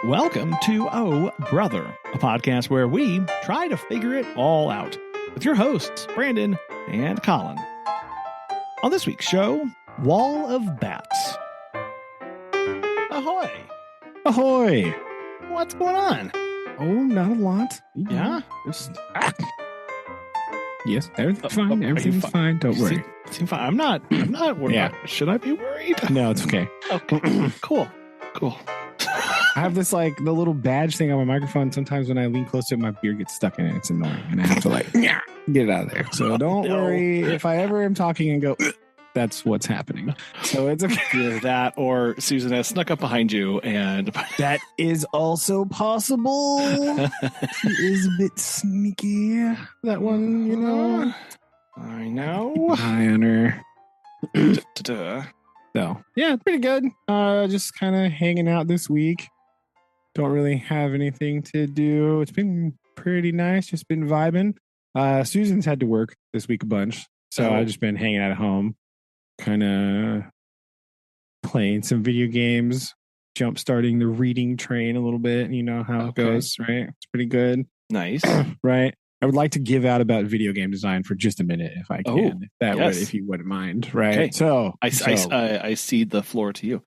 Welcome to Oh Brother, a podcast where we try to figure it all out with your hosts, Brandon and Colin. On this week's show, Wall of Bats. Ahoy! Ahoy! What's going on? Oh, not a lot. Yeah? Just... Yes, everything's fine. Everything's fine. Don't worry. Seem fine. I'm not worried. Yeah. Should I be worried? No, it's okay. Okay. Cool. I have this the little badge thing on my microphone. Sometimes when I lean close to it, my beard gets stuck in it. It's annoying. And I have to get it out of there. So don't worry. If I ever am talking and go, that's what's happening. So it's okay. Either that or Susan has snuck up behind you and that is also possible. She is a bit sneaky. That one, you know. I know. Eye on her. Da-da. So yeah, pretty good. Just kind of hanging out this week. Don't really have anything to do. It's been pretty nice. Just been vibing. Susan's had to work this week a bunch, so I've just been hanging out at home, kind of playing some video games, jump starting the reading train a little bit. You know how it goes, right? It's pretty good. Nice, right? I would like to give out about video game design for just a minute, if I can. If you wouldn't mind, right? Okay. So I cede the floor to you.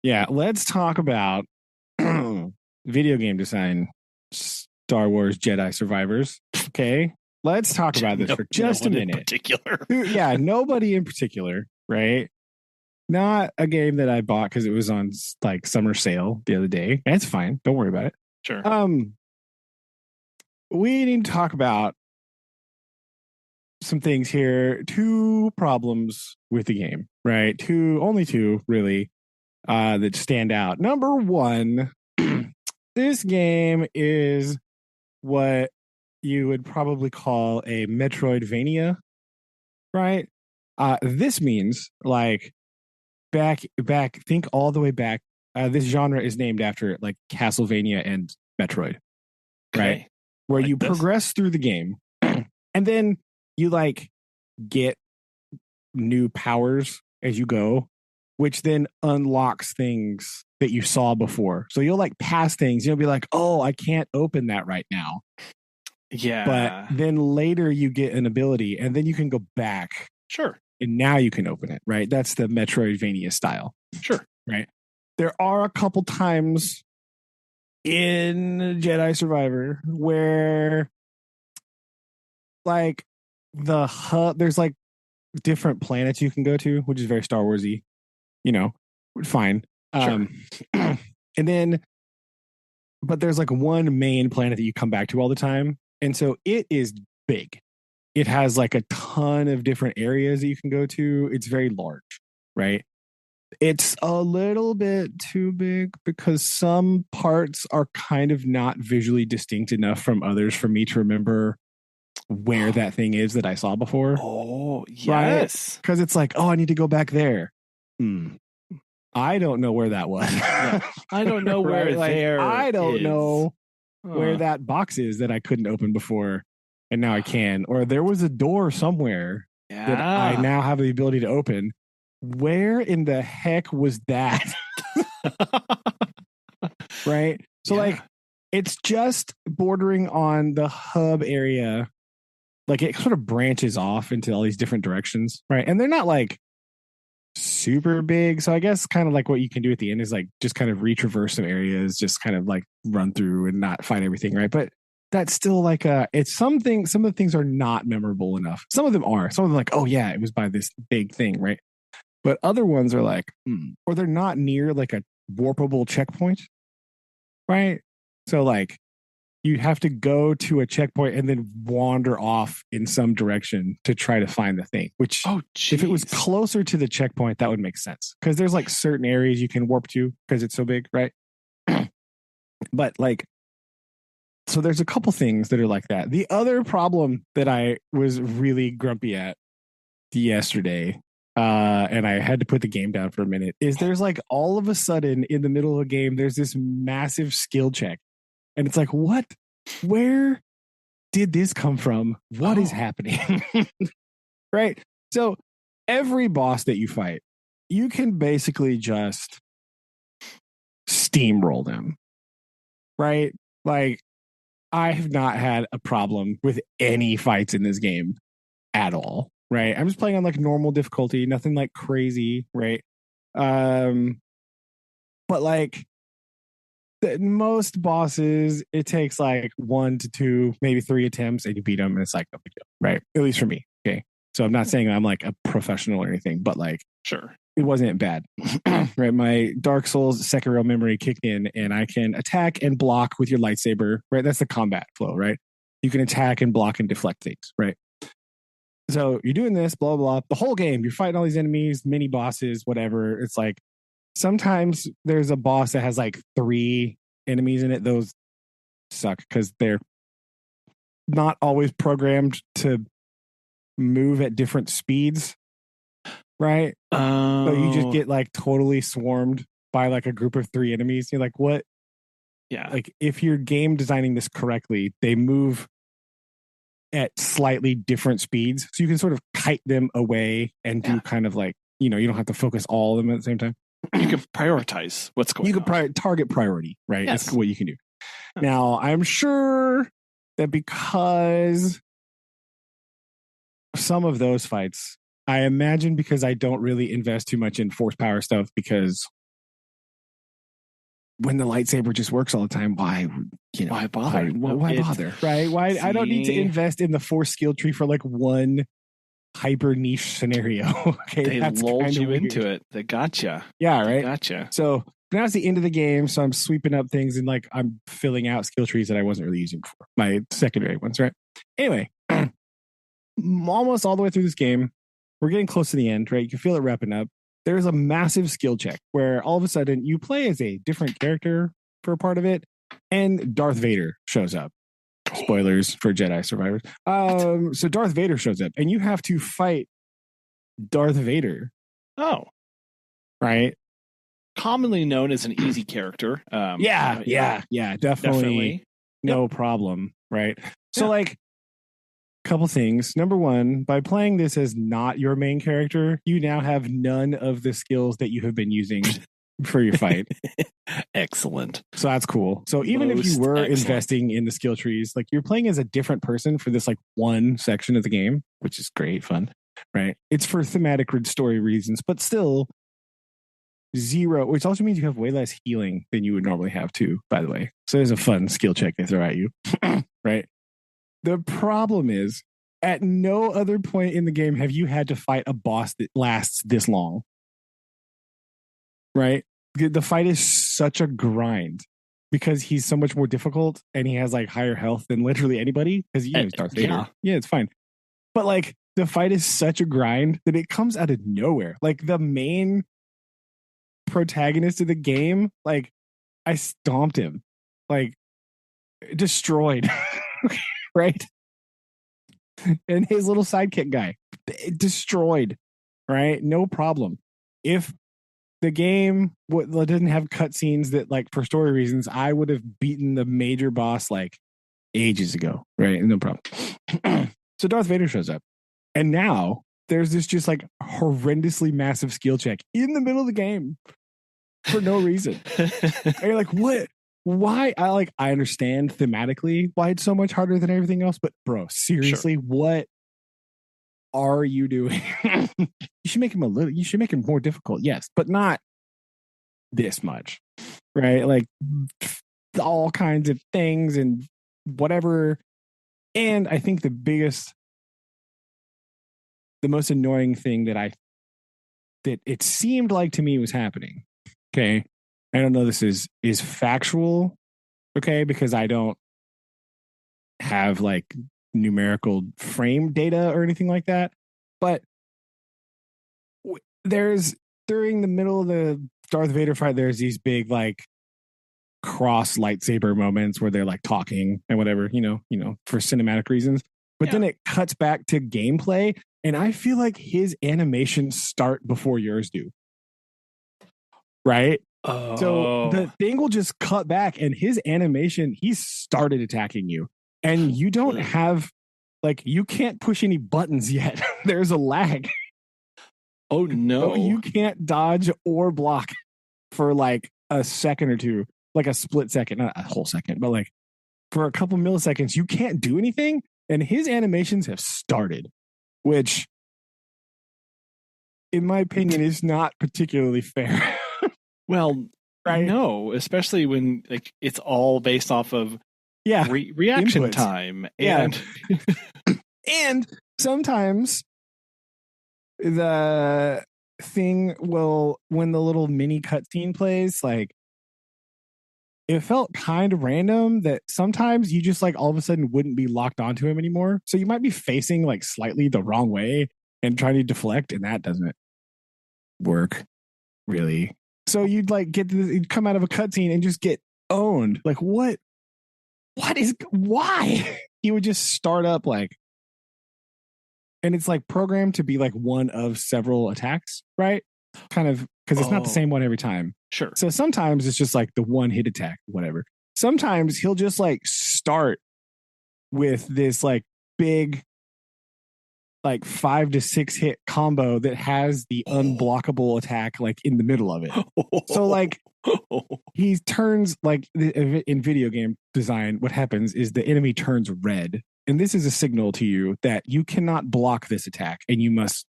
Yeah, let's talk about video game design. Star Wars Jedi Survivors. Okay, let's talk about this for just a minute. In particular, yeah, nobody in particular, right? Not a game that I bought because it was on summer sale the other day. That's fine. Don't worry about it. Sure. We need to talk about some things here. Two problems with the game, right? Only two, really, that stand out. Number one, this game is what you would probably call a Metroidvania, right? This means back, think all the way back. This genre is named after Castlevania and Metroid, right? Where you progress through the game and then you get new powers as you go, which then unlocks things that you saw before. So you'll pass things. You'll be like, oh, I can't open that right now. Yeah. But then later you get an ability and then you can go back. Sure. And now you can open it, right? That's the Metroidvania style. Sure. Right. There are a couple times in Jedi Survivor where the hub, there's different planets you can go to, which is very Star Warsy, fine. Sure. And then but there's one main planet that you come back to all the time, and so it is big. It has a ton of different areas that you can go to. It's very large, right? It's a little bit too big because some parts are kind of not visually distinct enough from others for me to remember where that thing is that I saw before. Oh, yes. Because it's I need to go back there. I don't know where that was. Yeah. I don't know where there I don't is. know where that box is that I couldn't open before, and now I can. Or there was a door somewhere that I now have the ability to open. Where in the heck was that? Right? So it's just bordering on the hub area. It sort of branches off into all these different directions, right? And they're not super big. So I guess kind of what you can do at the end is just kind of retraverse some areas, just kind of run through and not find everything, right? But that's still it's something. Some of the things are not memorable enough. Some of them are. Some of them oh yeah, it was by this big thing, right? But other ones are or they're not near a warpable checkpoint, right? So you have to go to a checkpoint and then wander off in some direction to try to find the thing, which if it was closer to the checkpoint, that would make sense. Because there's certain areas you can warp to because it's so big, right? But so there's a couple things that are like that. The other problem that I was really grumpy at yesterday, and I had to put the game down for a minute, is there's all of a sudden in the middle of a game, there's this massive skill check. And it's what? Where did this come from? What is happening? Right? So every boss that you fight, you can basically just steamroll them. right? Like, I have not had a problem with any fights in this game at all, right? I'm just playing on like normal difficulty, nothing like crazy, right? But like most bosses, it takes like 1 to 2, maybe 3 attempts, and you beat them, and it's like no big deal, right? At least for me. Okay, so I'm not saying I'm like a professional or anything, but like, sure, it wasn't bad, right? My Dark Souls Sekiro memory kicked in, and I can attack and block with your lightsaber, right? That's the combat flow, right? You can attack and block and deflect things, right? So you're doing this, blah, blah, blah. The whole game, you're fighting all these enemies, mini bosses, whatever. It's like sometimes there's a boss that has like 3 enemies in it. Those suck because they're not always programmed to move at different speeds, right? So you just get like totally swarmed by like a group of 3 enemies. You're like, what? Yeah. Like if you're game designing this correctly, they move at slightly different speeds. So you can sort of kite them away and do kind of like, you don't have to focus all of them at the same time. You can prioritize what's going on. You can target priority, right? Yes. That's what you can do. Now, I'm sure that because some of those fights, I imagine because I don't really invest too much in force power stuff, because when the lightsaber just works all the time, why bother? Why bother? Right? Why? I don't need to invest in the force skill tree for like one hyper niche scenario. Okay, they lulled you into it. They gotcha. Yeah, right. Gotcha. So now it's the end of the game, so I'm sweeping up things and like I'm filling out skill trees that I wasn't really using before, my secondary ones, right? Anyway, almost all the way through this game, we're getting close to the end, right? You can feel it wrapping up. There's a massive skill check where all of a sudden you play as a different character for a part of it, and Darth Vader shows up. Spoilers for Jedi survivors. So Darth Vader shows up, and you have to fight Darth Vader. Oh, right. Commonly known as an easy character. Definitely. No problem. Right. So like, couple things. Number one, by playing this as not your main character, you now have none of the skills that you have been using for your fight. Excellent. So that's cool. So even if you were investing in the skill trees, like you're playing as a different person for this like one section of the game, which is great fun, right? It's for thematic story reasons, but still 0, which also means you have way less healing than you would normally have too, by the way. So there's a fun skill check they throw at you, right? The problem is, at no other point in the game have you had to fight a boss that lasts this long. Right? The fight is such a grind because he's so much more difficult and he has like higher health than literally anybody, because he's Darth Vader. Yeah, it's fine. But like the fight is such a grind that it comes out of nowhere. Like the main protagonist of the game, like I stomped him, like destroyed. Right? And his little sidekick guy destroyed, right? No problem. If the game didn't have cutscenes that, like, for story reasons, I would have beaten the major boss like ages ago, right? No problem. So Darth Vader shows up, and now there's this just like horrendously massive skill check in the middle of the game for no reason. And you're like, what? Why? I understand thematically why it's so much harder than everything else, but bro, seriously, what are you doing? You should make him more difficult, yes, but not this much, right? Like all kinds of things and whatever. And I think the most annoying thing that it seemed like to me was happening. Okay. I don't know this is factual, okay, because I don't have like numerical frame data or anything like that. But during the middle of the Darth Vader fight, there's these big like cross lightsaber moments where they're like talking and whatever, for cinematic reasons. But then it cuts back to gameplay, and I feel like his animations start before yours do. Right? Oh. So the thing will just cut back, and his animation, he started attacking you, and you don't have you can't push any buttons yet. There's a lag. Oh no. So you can't dodge or block for like a second or two like a split second, not a whole second, but like for a couple milliseconds, you can't do anything. And his animations have started, which, in my opinion, is not particularly fair. Well, right? No, especially when like it's all based off of reaction inputs. time. And and sometimes the thing will, when the little mini cutscene plays, like it felt kind of random that sometimes you just like all of a sudden wouldn't be locked onto him anymore. So you might be facing like slightly the wrong way and trying to deflect, and that doesn't work really. So you'd like you'd come out of a cutscene and just get owned. Like why? He would just start up like, and it's like programmed to be like one of several attacks, right? Kind of, because it's not the same one every time. Sure. So sometimes it's just like the one hit attack, whatever. Sometimes he'll just like start with this like big, like 5 to 6 hit combo that has the unblockable attack like in the middle of it. So like he turns, like in video game design, what happens is the enemy turns red. And this is a signal to you that you cannot block this attack and you must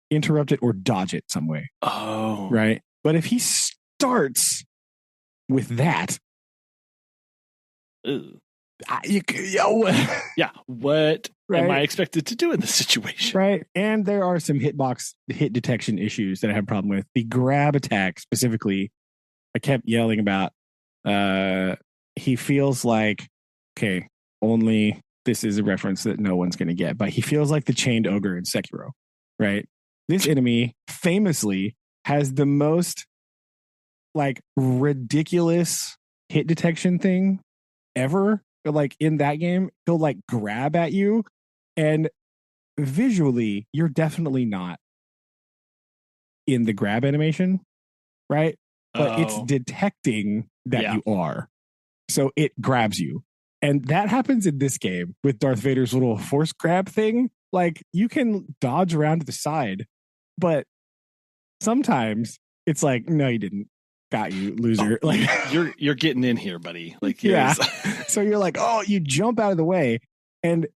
interrupt it or dodge it some way. Oh. Right. But if he starts with that, yeah, what am I expected to do in this situation? Right. And there are some hit detection issues that I have a problem with. The grab attack specifically, I kept yelling about. He feels like, okay, only this is a reference that no one's going to get, but he feels like the chained ogre in Sekiro, right? This enemy famously has the most like ridiculous hit detection thing ever. Like in that game, he'll like grab at you, and visually, you're definitely not in the grab animation, right? But it's detecting that you are. So it grabs you. And that happens in this game with Darth Vader's little force grab thing. Like you can dodge around to the side, but sometimes it's like, no, you didn't. Got you, loser. Like you're getting in here, buddy. Like So you're like, oh, you jump out of the way, and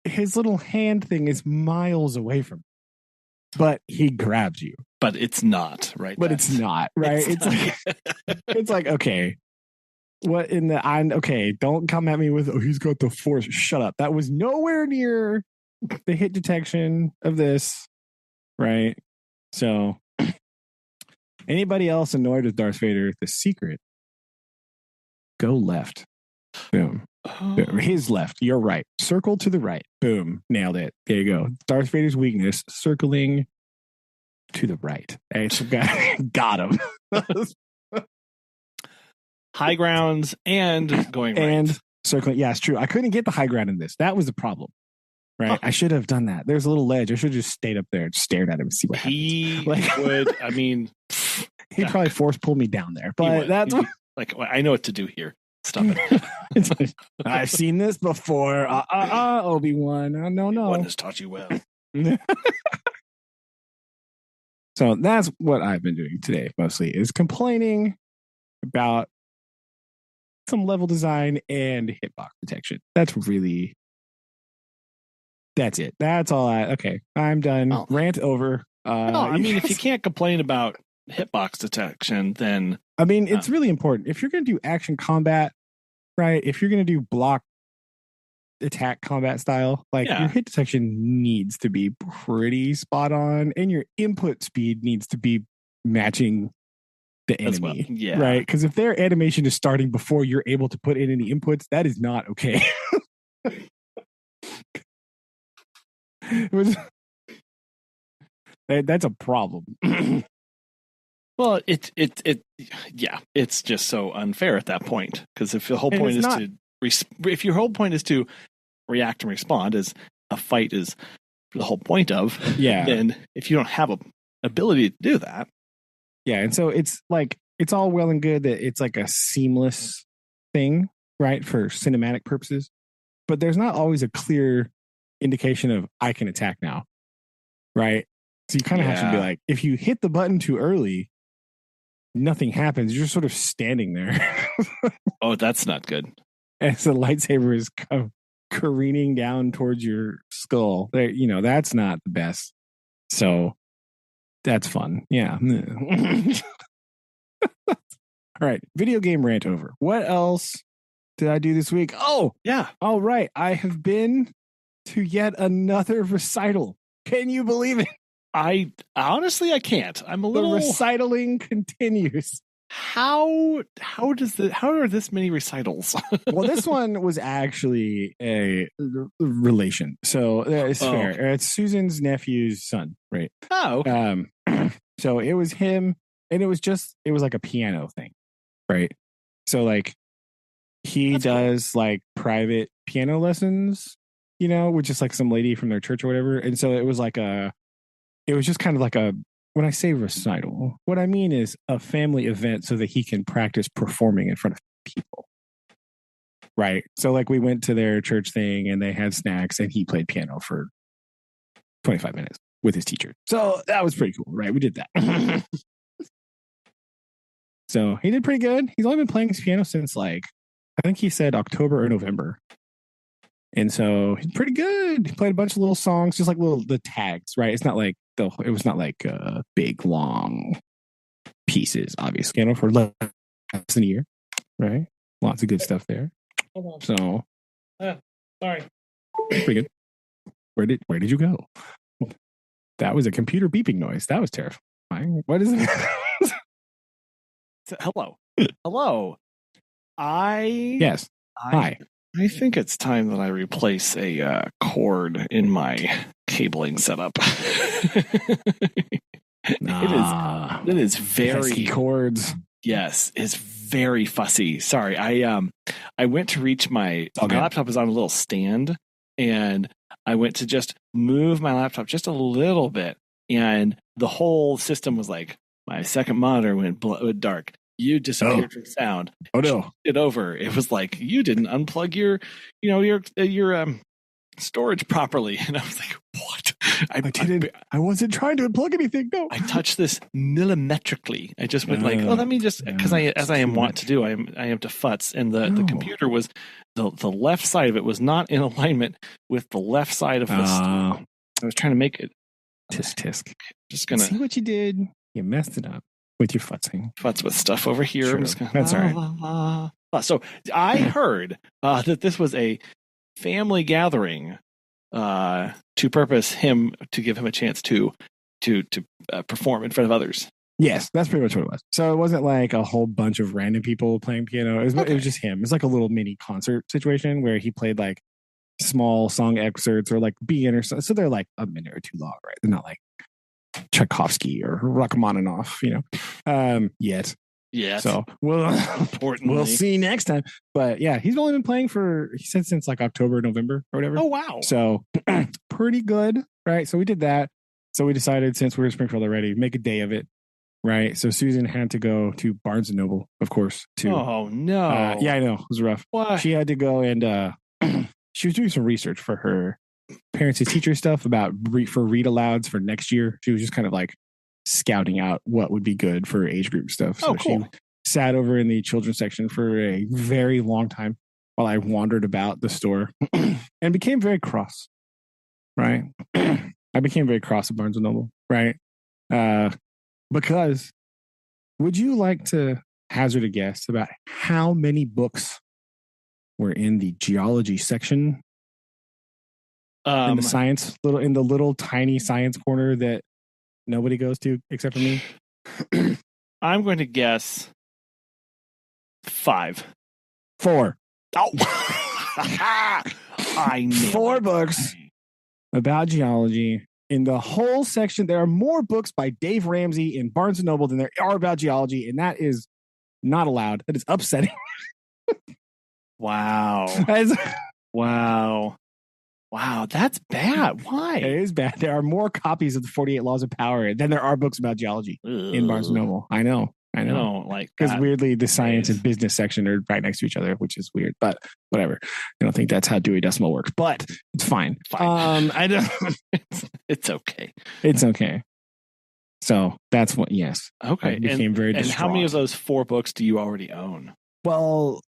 his little hand thing is miles away from you, but he grabs you. But it's not, right? But it's not, right? It's like it's like, okay. What in the okay, don't come at me with, oh, he's got the force. Shut up. That was nowhere near the hit detection of this, right? So anybody else annoyed with Darth Vader, the secret, go left. Boom. His left, your right. Circle to the right. Boom. Nailed it. There you go. Darth Vader's weakness, circling to the right. Hey, some guy got him. High grounds and going right. And circling. Yeah, it's true. I couldn't get the high ground in this. That was the problem. Right? I should have done that. There's a little ledge. I should have just stayed up there and stared at him and see what happens. He would, I mean... He'd probably force pull me down there. But that's what... Like, I know what to do here. Stop it. Like, I've seen this before. Obi-Wan. No. Obi-Wan has taught you well. So that's what I've been doing today, mostly, is complaining about some level design and hitbox detection. That's it. That's all okay, I'm done. Oh. Rant over. No, I mean, if you can't complain about hitbox detection, then... I mean, it's really important. If you're going to do action combat, right? If you're going to do block attack combat style, like your hit detection needs to be pretty spot on, and your input speed needs to be matching the enemy, right? Because if their animation is starting before you're able to put in any inputs, that is not okay. That's a problem. Well, it's just so unfair at that point, because if the whole point if your whole point is to react and respond, as a fight is the whole point of, then if you don't have a ability to do that, and so it's like, it's all well and good that it's like a seamless thing, right, for cinematic purposes, but there's not always a clear indication of I can attack now, right? So you kind of have to be like, if you hit the button too early, nothing happens. You're just sort of standing there. Oh, that's not good. As the lightsaber is careening down towards your skull. There, that's not the best. So that's fun. Yeah. All right. Video game rant over. What else did I do this week? Oh, yeah. All right. I have been to yet another recital. Can you believe it? I honestly, I can't. I'm a little. The recitalling continues. How are this many recitals? Well, this one was actually a relation, so it's fair. It's Susan's nephew's son, right? Oh, okay. So it was him, and it was like a piano thing, right? So like he does like private piano lessons, with just like some lady from their church or whatever, and so it was just kind of like a. When I say recital, what I mean is a family event so that he can practice performing in front of people. Right. So like we went to their church thing and they had snacks and he played piano for 25 minutes with his teacher. So that was pretty cool. Right. We did that. So he did pretty good. He's only been playing his piano since I think he said October or November. And so he's pretty good. He played a bunch of little songs, just like the tags, right? It's not like it was not like big, long pieces, obviously. For less than a year, right? Lots of good stuff there. So, sorry. Pretty good. Where did you go? That was a computer beeping noise. That was terrifying. What is it? Hello. Hello. Yes. Hi. I think it's time that I replace a cord in my cabling setup. It is very pesky cords. Yes, it's very fussy. Sorry, I went to reach my laptop is on a little stand, and I went to just move my laptop just a little bit, and the whole system was like my second monitor went dark. You disappeared from sound. Oh no! It over. It was like you didn't unplug your storage properly, and I was like, "What? I didn't. I wasn't trying to unplug anything. No, I touched this millimetrically. I just went let me just because as I am wont to do. I am to futz, and the computer was the left side of it was not in alignment with the left side of this. I was trying to make it tisk. Just gonna see what you did. You messed it up. With your futzing. Futz with stuff over here. Sure. I'm just gonna, that's all right. So I heard that this was a family gathering to give him a chance to perform in front of others. Yes, that's pretty much what it was. So it wasn't like a whole bunch of random people playing piano. It was just him. It's like a little mini concert situation where he played like small song excerpts or like beginner. So they're like a minute or two long, right? They're not like Tchaikovsky or Rachmaninoff, yet. Yeah. So we'll see next time. But yeah, he's only been playing he said since like October, November or whatever. Oh wow. So pretty good, right? So we did that. So we decided since we're in Springfield already, make a day of it, right? So Susan had to go to Barnes and Noble, of course. Oh no. Yeah, I know it was rough. What? She had to go and she was doing some research for her parents and teacher stuff for read alouds for next year. She was just kind of like scouting out what would be good for age group stuff. So cool. She sat over in the children's section for a very long time while I wandered about the store and became very cross. Right. I became very cross at Barnes and Noble. Right. Because would you like to hazard a guess about how many books were in the geology section? In the little tiny science corner that nobody goes to except for me. I'm going to guess 5. 4. Oh, I know 4 books about geology in the whole section. There are more books by Dave Ramsey in Barnes and Noble than there are about geology, and that is not allowed. That is upsetting. Wow. Wow, that's bad. Why? It is bad. There are more copies of the 48 Laws of Power than there are books about geology in Barnes and Noble. I know. Because weirdly, the science and business section are right next to each other, which is weird. But whatever. I don't think that's how Dewey Decimal works. But it's fine. I don't. It's okay. It's okay. So that's what. Yes. Okay. I became very distraught. And how many of those 4 books do you already own? Well,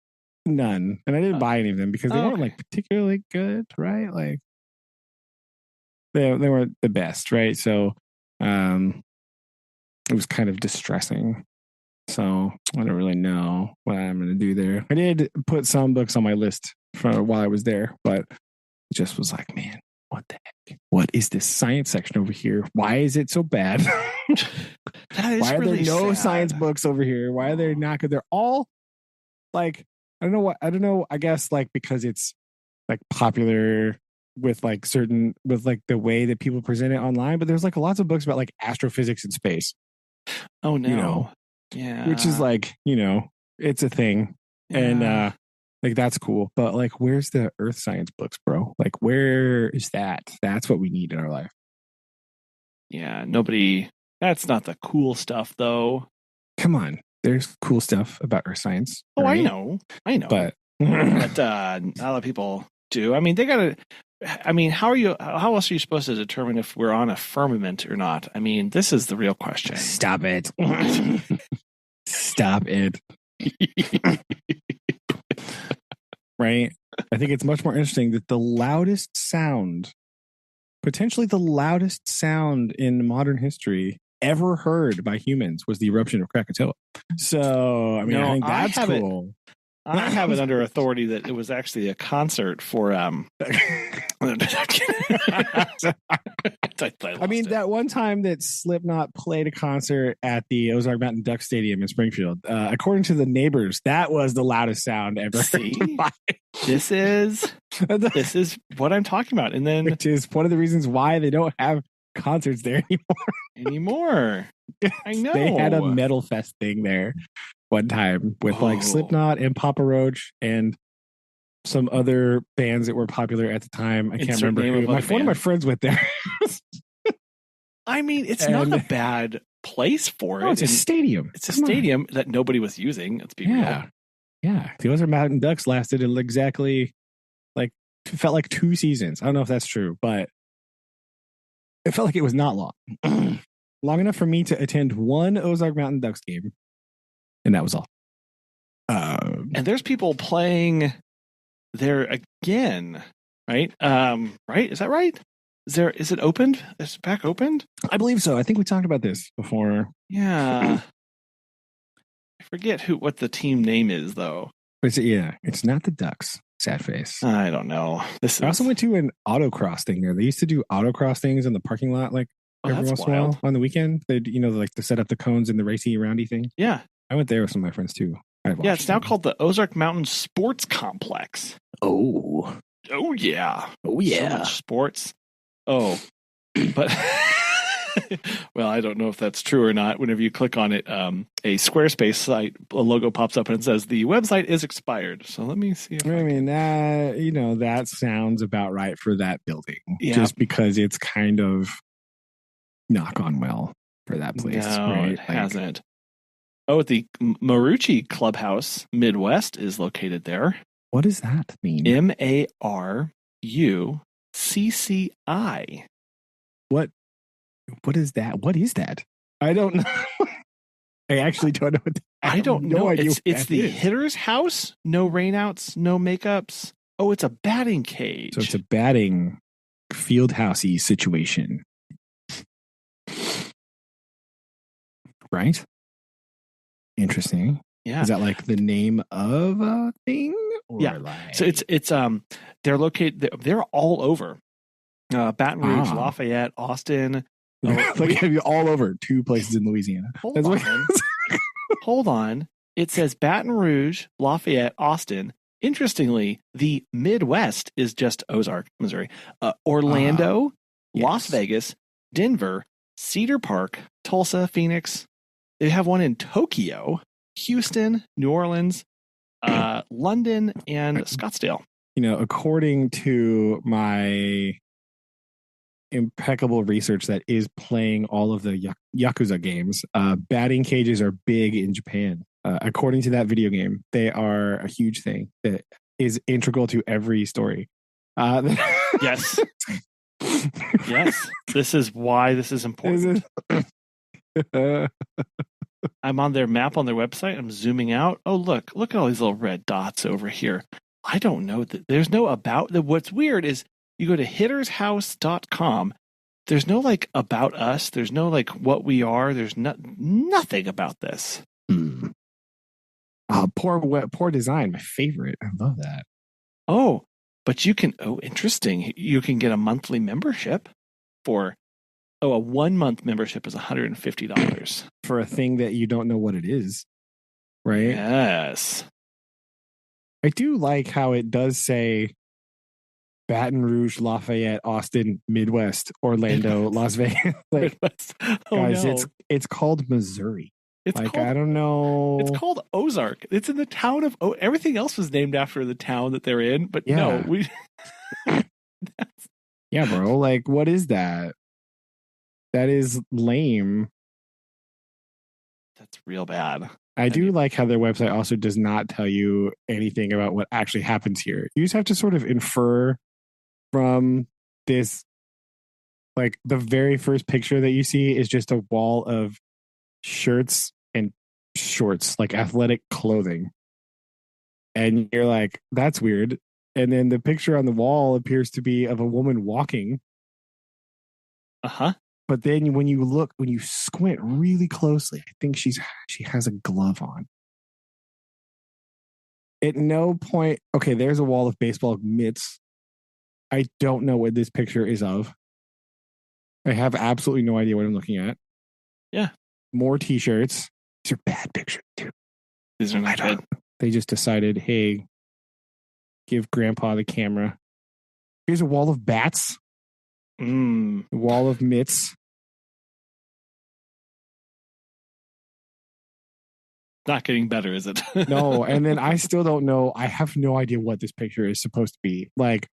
none. And I didn't buy any of them because they weren't like particularly good, right? Like they weren't the best, right? So it was kind of distressing. So I don't really know what I'm going to do there. I did put some books on my list for while I was there, but it just was like, man, what the heck? What is this science section over here? Why is it so bad? Why are really there no sad. science books over here? Why are they not good? They're all like, I don't know. I guess like because it's like popular with like the way that people present it online, but there's like lots of books about like astrophysics and space. Oh no. You know, yeah. Which is like, it's a thing. Yeah. And like that's cool. But like where's the earth science books, bro? Like where is that? That's what we need in our life. Yeah, that's not the cool stuff though. Come on. There's cool stuff about earth science. Oh, right? I know. But not a lot of people do. I mean, how else are you supposed to determine if we're on a firmament or not? I mean, this is the real question. Stop it. Stop it. Right? I think it's much more interesting that potentially the loudest sound in modern history ever heard by humans was the eruption of Krakatoa. So, I mean, I think that's cool. I have it under authority that it was actually a concert for I mean, that one time that Slipknot played a concert at the Ozark Mountain Duck Stadium in Springfield, according to the neighbors, that was the loudest sound ever. This is what I'm talking about. And then, which is one of the reasons why they don't have concerts there anymore. I know. They had a metal fest thing there one time with like Slipknot and Papa Roach and some other bands that were popular at the time. I can't remember who. One of my friends went there. I mean, it's not a bad place for it. It's a stadium. It's a stadium that nobody was using. Let's be real. Yeah. The Ozark Mountain Ducks lasted exactly felt like 2 seasons. I don't know if that's true, but it felt like it was not long. Long enough for me to attend one Ozark Mountain Ducks game. And that was all. And there's people playing there again, right? Right? Is that right? Is it opened? Is it back opened? I believe so. I think we talked about this before. Yeah. I forget what the team name is though. It's not the Ducks. Sad face. I don't know. I also went to an autocross thing there. They used to do autocross things in the parking lot, like every once in a while on the weekend. They'd to set up the cones and the racy roundy thing. Yeah. I went there with some of my friends too. It's now called the Ozark Mountain Sports Complex. Oh yeah. So much sports. Oh, but well, I don't know if that's true or not. Whenever you click on it, a Squarespace site, a logo pops up and it says the website is expired. So let me see. That sounds about right for that building. Yeah. Just because it's kind of not gone well for that place. No, right? It hasn't. Oh, the Marucci Clubhouse Midwest is located there. What does that mean? MARUCCI. What is that? What is that? I don't know. I actually don't know. I don't know. It's the hitter's house. No rainouts, no makeups. Oh, it's a batting cage. So it's a batting field housey situation. Right? Interesting. Yeah. Is that like the name of a thing? Or So it's they're located. They're all over. Baton Rouge, Lafayette, Austin. All over 2 places in Louisiana. Hold on. It says Baton Rouge, Lafayette, Austin. Interestingly, the Midwest is just Ozark, Missouri. Orlando, Las Vegas, Denver, Cedar Park, Tulsa, Phoenix. They have one in Tokyo, Houston, New Orleans, London, and Scottsdale. According to my impeccable research that is playing all of the Yakuza games, batting cages are big in Japan. According to that video game, they are a huge thing that is integral to every story. Yes. Yes. This is why this is important. I'm on their map on their website. I'm zooming out. Oh, look at all these little red dots over here. I don't know that there's no about. What's weird is you go to hittershouse.com. There's no like about us. There's no like what we are. There's nothing about this. Poor design. My favorite. I love that. Oh, but you can. Oh, interesting. You can get a monthly membership for. Oh, a 1 month membership is $150 for a thing that you don't know what it is, right? Yes. I do like how it does say Baton Rouge, Lafayette, Austin, Midwest, Orlando, Las Vegas. Like, Midwest. Oh, guys, no. it's called Missouri. It's like called, I don't know. It's called Ozark. It's in the town of. Oh, everything else was named after the town that they're in, but no, we. Yeah, bro. Like, what is that? That is lame. That's real bad. I do like how their website also does not tell you anything about what actually happens here. You just have to sort of infer from this. Like the very first picture that you see is just a wall of shirts and shorts, like athletic clothing. And you're like, that's weird. And then the picture on the wall appears to be of a woman walking. Uh-huh. But then when you squint really closely, I think she has a glove on. At no point, okay, there's a wall of baseball mitts. I don't know what this picture is of. I have absolutely no idea what I'm looking at. Yeah. More t-shirts. These are bad pictures, too. These are not good. They just decided, hey, give Grandpa the camera. Here's a wall of bats. A wall of mitts. Not getting better, is it? No, and then I still don't know. I have no idea what this picture is supposed to be. Like,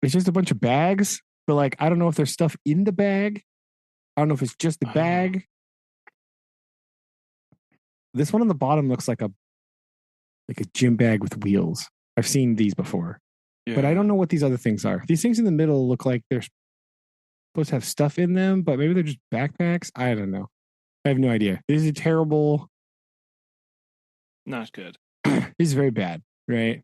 it's just a bunch of bags, but like, I don't know if there's stuff in the bag. I don't know if it's just the bag. This one on the bottom looks like a gym bag with wheels. I've seen these before, but I don't know what these other things are. These things in the middle look like they're supposed to have stuff in them, but maybe they're just backpacks. I don't know. I have no idea. This is a terrible. Not good. This is very bad, right?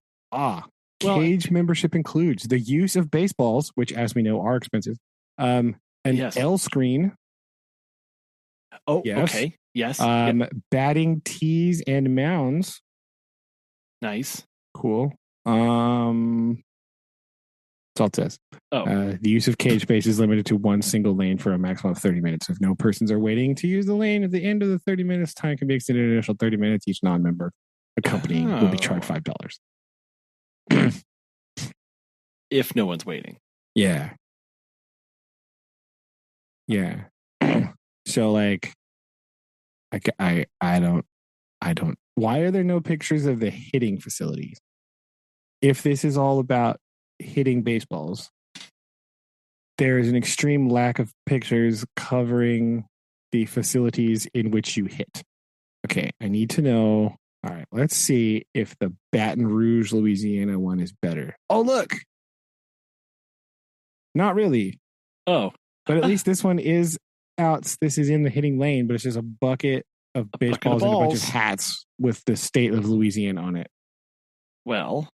Cage membership includes the use of baseballs, which, as we know, are expensive. An L screen. Oh, yes. Okay. Yes. Batting tees and mounds. Nice. Cool. That's all it says. The use of cage space is limited to one single lane for a maximum of 30 minutes. If no persons are waiting to use the lane at the end of the 30 minutes, time can be extended an additional 30 minutes. Each non-member accompanying will be charged $5. If no one's waiting. Yeah. Yeah. So like, I don't. Why are there no pictures of the hitting facilities? If this is all about hitting baseballs, there is an extreme lack of pictures covering the facilities in which you hit. Okay, I need to know. All right, let's see if the Baton Rouge, Louisiana one is better. Oh, look. Not really. Oh. But at least this one is out. This is in the hitting lane, but it's just a bucket of baseballs and a bunch of hats with the state of Louisiana on it. Well,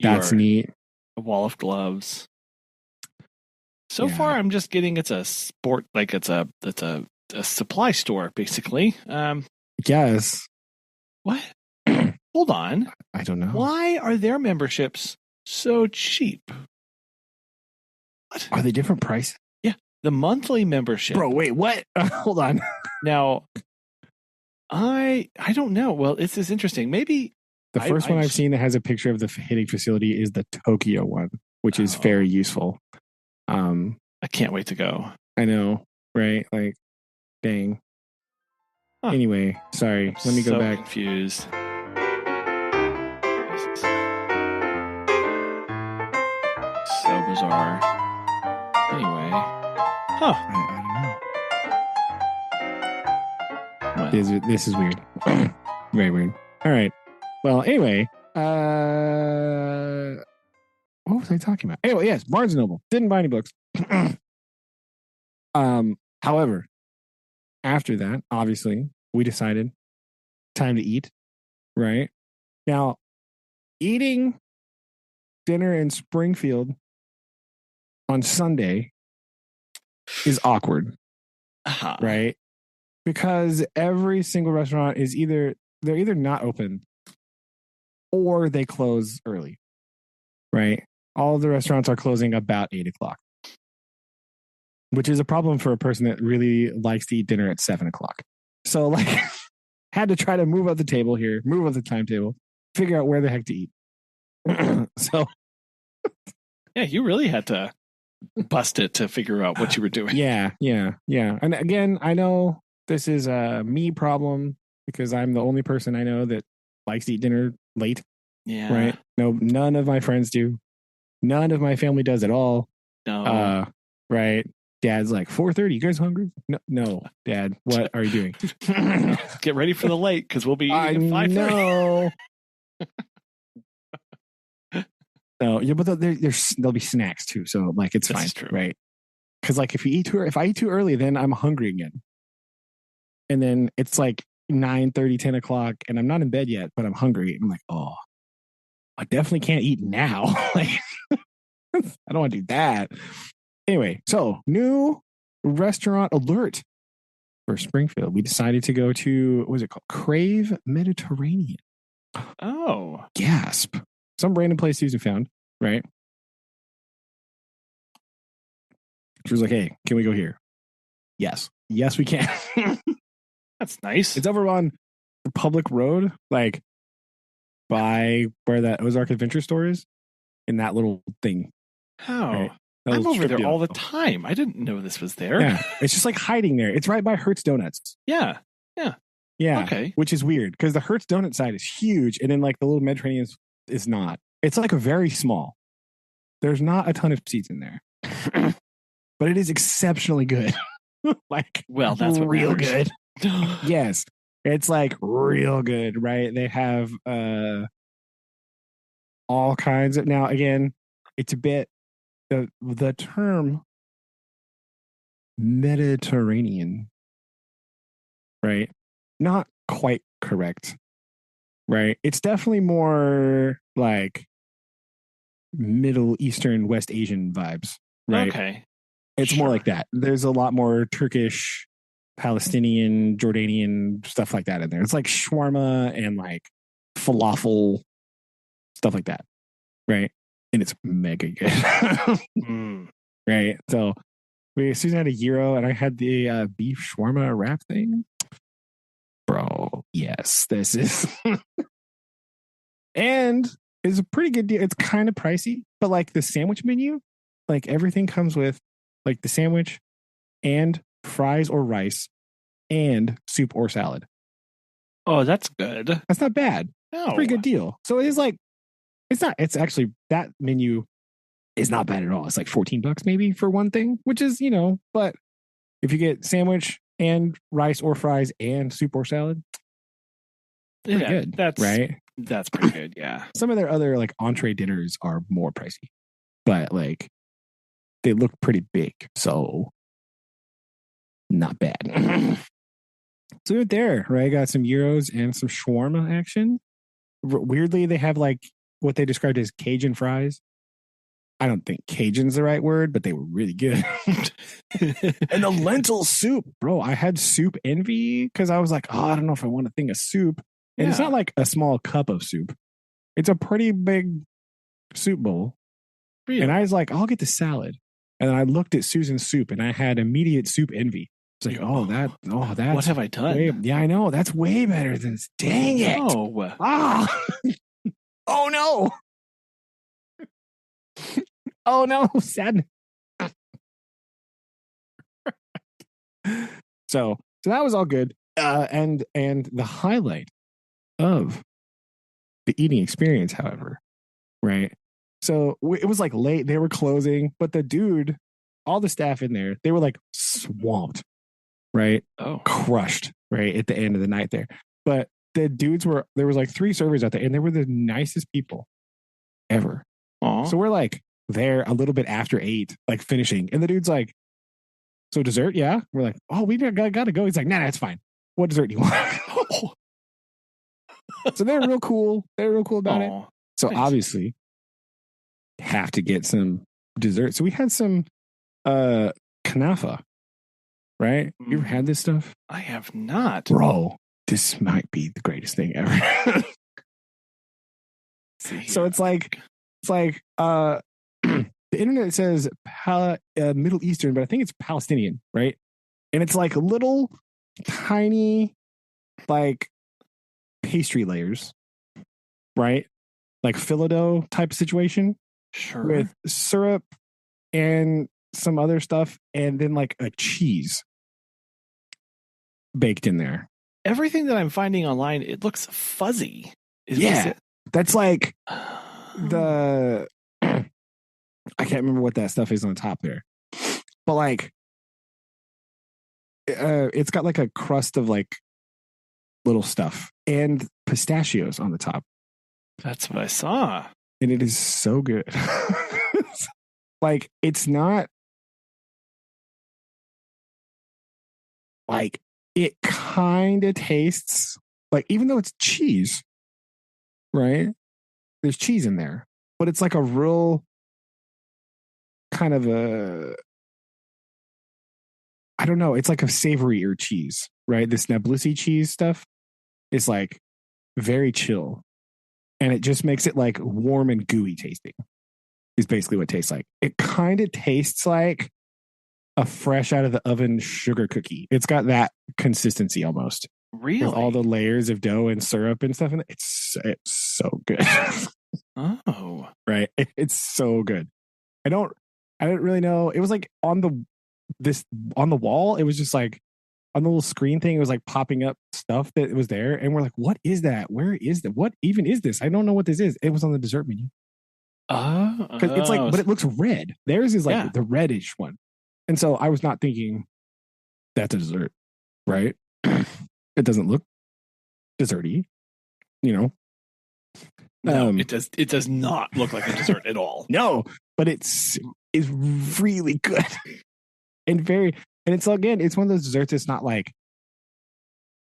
that's neat. A wall of gloves. So far, I'm just getting it's a sport, like it's a supply store, basically. Yes. What? Hold on. I don't know. Why are their memberships so cheap? What? Are they different prices? Yeah. The monthly membership. Bro, wait, what? Hold on. Now, I don't know. Well, this is interesting. Maybe the first one I've seen that has a picture of the hitting facility is the Tokyo one, which is very useful. I can't wait to go. I know, right? Like, dang. Huh. Anyway, sorry. Let me go back. Confused. So bizarre. Anyway. Huh. I don't know. This is weird. Very weird. All right. Well, anyway. What was I talking about? Anyway, yes, Barnes & Noble. Didn't buy any books. However, after that, obviously, we decided time to eat, right? Now, eating dinner in Springfield on Sunday is awkward, right? Because every single restaurant is they're either not open or they close early, right? All of the restaurants are closing about 8 o'clock, which is a problem for a person that really likes to eat dinner at 7 o'clock. So, like, had to try to move up the table here, move up the timetable, figure out where the heck to eat. So, yeah, you really had to bust it to figure out what you were doing. Yeah. And again, I know this is a me problem because I'm the only person I know that likes to eat dinner late. Yeah. Right. No, none of my friends do. None of my family does at all. No. Right. Dad's like 4:30. You guys hungry? No, Dad. What are you doing? Get ready for the late because we'll be eating at 5:30. No. No, yeah, but there'll be snacks too. So like it's fine, true. right? Because like if I eat too early, then I'm hungry again, and then it's like 9:30, 10 o'clock, and I'm not in bed yet, but I'm hungry. I'm like, oh, I definitely can't eat now. Like, I don't want to do that. Anyway, so new restaurant alert for Springfield. We decided to go to, what was it called? Crave Mediterranean. Oh. Gasp. Some random place Susan found, right? She was like, hey, can we go here? Yes, we can. That's nice. It's over on the public road, like by where that Ozark Adventure Store is, in that little thing. How? Right? I'm over there all the time. I didn't know this was there. Yeah, it's just like hiding there. It's right by Hertz Donuts. Yeah. Okay. Which is weird because the Hertz Donut side is huge, and then like the little Mediterranean is not. It's like a very small. There's not a ton of seats in there, but it is exceptionally good. Like, well, that's what real matters. Good. Yes, it's like real good, right? They have all kinds of. Now, again, it's a bit the term Mediterranean, right? Not quite correct, right? It's definitely more like Middle Eastern, West Asian vibes, right? Okay. It's more like that. There's a lot more Turkish, Palestinian, Jordanian stuff like that in there. It's like shawarma and like falafel, stuff like that, right? And it's mega good. Right? So Susan had a gyro and I had the beef shawarma wrap thing. Bro, yes, this is... And it's a pretty good deal. It's kind of pricey, but like the sandwich menu, like everything comes with like the sandwich and fries or rice and soup or salad. Oh, that's good. That's not bad. No. It's a pretty good deal. So it is like, it's actually, that menu is not bad at all. It's like $14 maybe for one thing, which is, but if you get sandwich and rice or fries and soup or salad, pretty good. That's right. That's pretty good. Yeah. Some of their other like entree dinners are more pricey, but like they look pretty big. So not bad. So we're there, right? Got some gyros and some shawarma action. Weirdly, they have like what they described as Cajun fries. I don't think Cajun's the right word, but they were really good. And the lentil soup, bro. I had soup envy because I was like, oh, I don't know if I want a thing of soup. And it's not like a small cup of soup. It's a pretty big soup bowl. Really? And I was like, I'll get the salad. And then I looked at Susan's soup and I had immediate soup envy. It's like, that's what have I done? I know. That's way better than this. Dang it. Oh. Oh no. Oh no, sadness. So that was all good. And the highlight of the eating experience, however, right? So it was like late, they were closing, but the dude, all the staff in there, they were like swamped, right? Oh, crushed, right? At the end of the night there. But the dudes there was like 3 servers out there and they were the nicest people ever. Aww. So we're like there a little bit after 8, like finishing. And the dude's like, So dessert, yeah. We're like, oh, we gotta go. He's like, nah, it's fine. What dessert do you want? So they're real cool. They're real cool about it. So nice. obviously, have to get some dessert. So we had some kanafa, right? You ever had this stuff? I have not. Bro, this might be the greatest thing ever. So it's like the internet says Middle Eastern, but I think it's Palestinian, right? And it's like little tiny like pastry layers, right? Like Phyllo type situation. Sure. With syrup and some other stuff, and then like a cheese baked in there. Everything that I'm finding online, it looks fuzzy. That's like the I can't remember what that stuff is on top there, but like it's got like a crust of like little stuff and pistachios on the top. That's what I saw. And it is so good. Like, it's not like it kind of tastes like, even though it's cheese, right? There's cheese in there, but it's like a real kind of I don't know. It's like a savorier cheese, right? This Nablusi cheese stuff is like very chill. And it just makes it like warm and gooey tasting is basically what it tastes like. It kind of tastes like a fresh out of the oven sugar cookie. It's got that consistency almost. Really? With all the layers of dough and syrup and stuff in it. It's so good. Oh. Right. It's so good. I don't really know. It was like on the wall. It was just like on the little screen thing, it was like popping up stuff that was there. And we're like, what is that? Where is that? What even is this? I don't know what this is. It was on the dessert menu. It's like, but it looks red. Theirs is like the reddish one. And so I was not thinking that's a dessert, right? It doesn't look desserty, you know? No, it does not look like a dessert at all. No, but it's really good. And it's again, it's one of those desserts. It's not like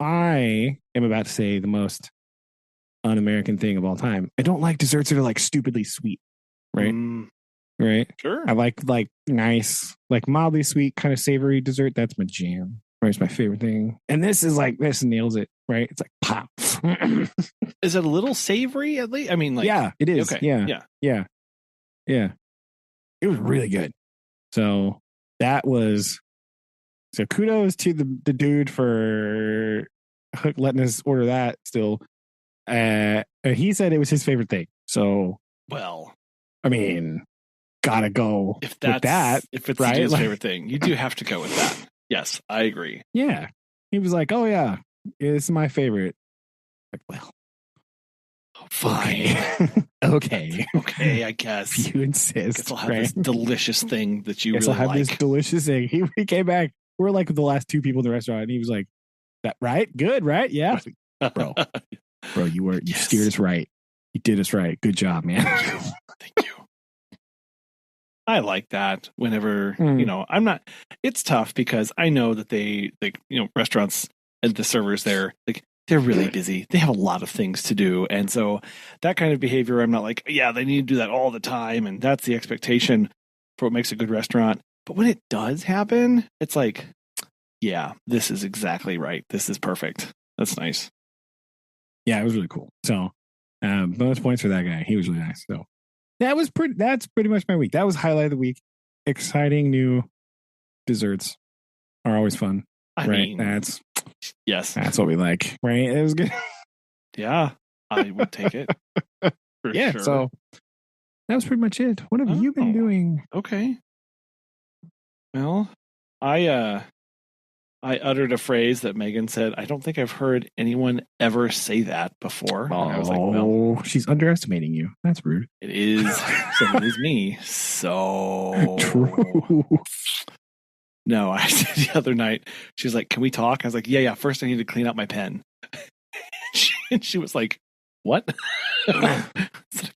I am about to say the most un-American thing of all time. I don't like desserts that are like stupidly sweet, right? Right. Sure. I like nice, like mildly sweet, kind of savory dessert. That's my jam. Right, it's my favorite thing. And this nails it. Right. It's like pop. Is it a little savory at least? I mean, like, yeah, it is. Okay. Yeah. It was really good. So that was. So kudos to the dude for letting us order that still. He said it was his favorite thing. So, well, I mean, gotta go if that's, with that. If it's right? his favorite thing, you do have to go with that. Yes, I agree. Yeah. He was like, oh, yeah, it's my favorite. Like, well, fine. Okay. Okay, I guess. If you insist. Guess I'll have this delicious thing that you really I'll have like. this delicious thing. He came back. We're like the last two people in the restaurant, and he was like, "That right? Good, right? Yeah, bro. You steered us right. You did us right. Good job, man. Thank you. I like that. Whenever I'm not. It's tough because I know that they restaurants and the servers there they're really busy. They have a lot of things to do, and so that kind of behavior, I'm not like, yeah, they need to do that all the time, and that's the expectation for what makes a good restaurant. But when it does happen, it's like, yeah, this is exactly right. This is perfect. That's nice. Yeah, it was really cool. So, bonus points for that guy. He was really nice. So, that's pretty much my week. That was highlight of the week. Exciting new desserts are always fun. I right? mean, That's yes. what we like, right? It was good. Yeah, I would take it. Yeah, sure. So that was pretty much it. What have you been doing? Okay. Well, I uttered a phrase that Megan said, I don't think I've heard anyone ever say that before. Oh, and I was like, well, she's underestimating you. That's rude. It is. So it is me. So true. No, I said the other night, she was like, can we talk? I was like, yeah. First I need to clean out my pen. And she was like, what? I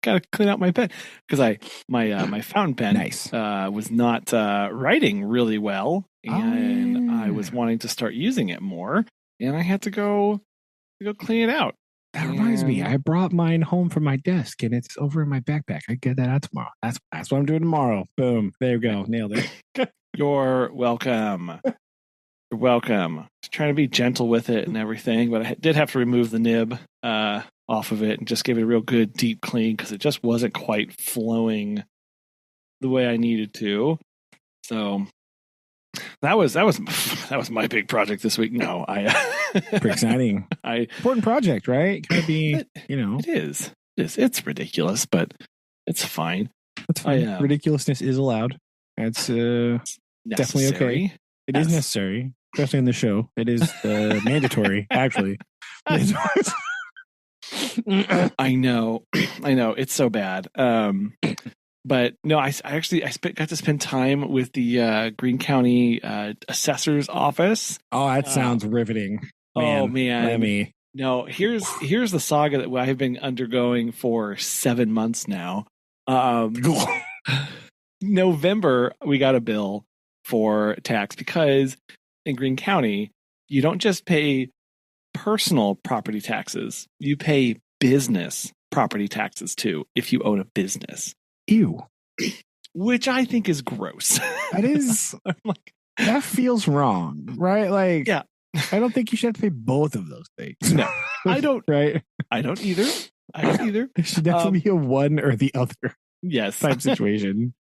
gotta clean out my pen because my fountain pen Nice. was not writing really well, and I was wanting to start using it more, and I had to go clean it out. That reminds me, I brought mine home from my desk, and it's over in my backpack. I get that out tomorrow. That's what I'm doing tomorrow. Boom, there you go, nailed it. You're welcome. You're welcome. Just trying to be gentle with it and everything, but I did have to remove the nib off of it and just give it a real good deep clean because it just wasn't quite flowing the way I needed to. So that was my big project this week. No, pretty exciting. Important project, right? Gotta be, It is. It's ridiculous, but it's fine. That's fine. Ridiculousness is allowed. It's definitely okay. It is necessary, especially in the show. It is mandatory, actually. I know. It's so bad. But no, I got to spend time with the Greene County Assessor's Office. Oh, that sounds riveting. Man, oh man, no. Here's the saga that I have been undergoing for 7 months now. November, we got a bill for tax because in Greene County, you don't just pay personal property taxes, you pay business property taxes too if you own a business. Ew. Which I think is gross. That is that feels wrong, right? Like, yeah. I don't think you should have to pay both of those things. No, I don't. Right? I don't either. There should definitely be a one or the other. Yes. Type situation.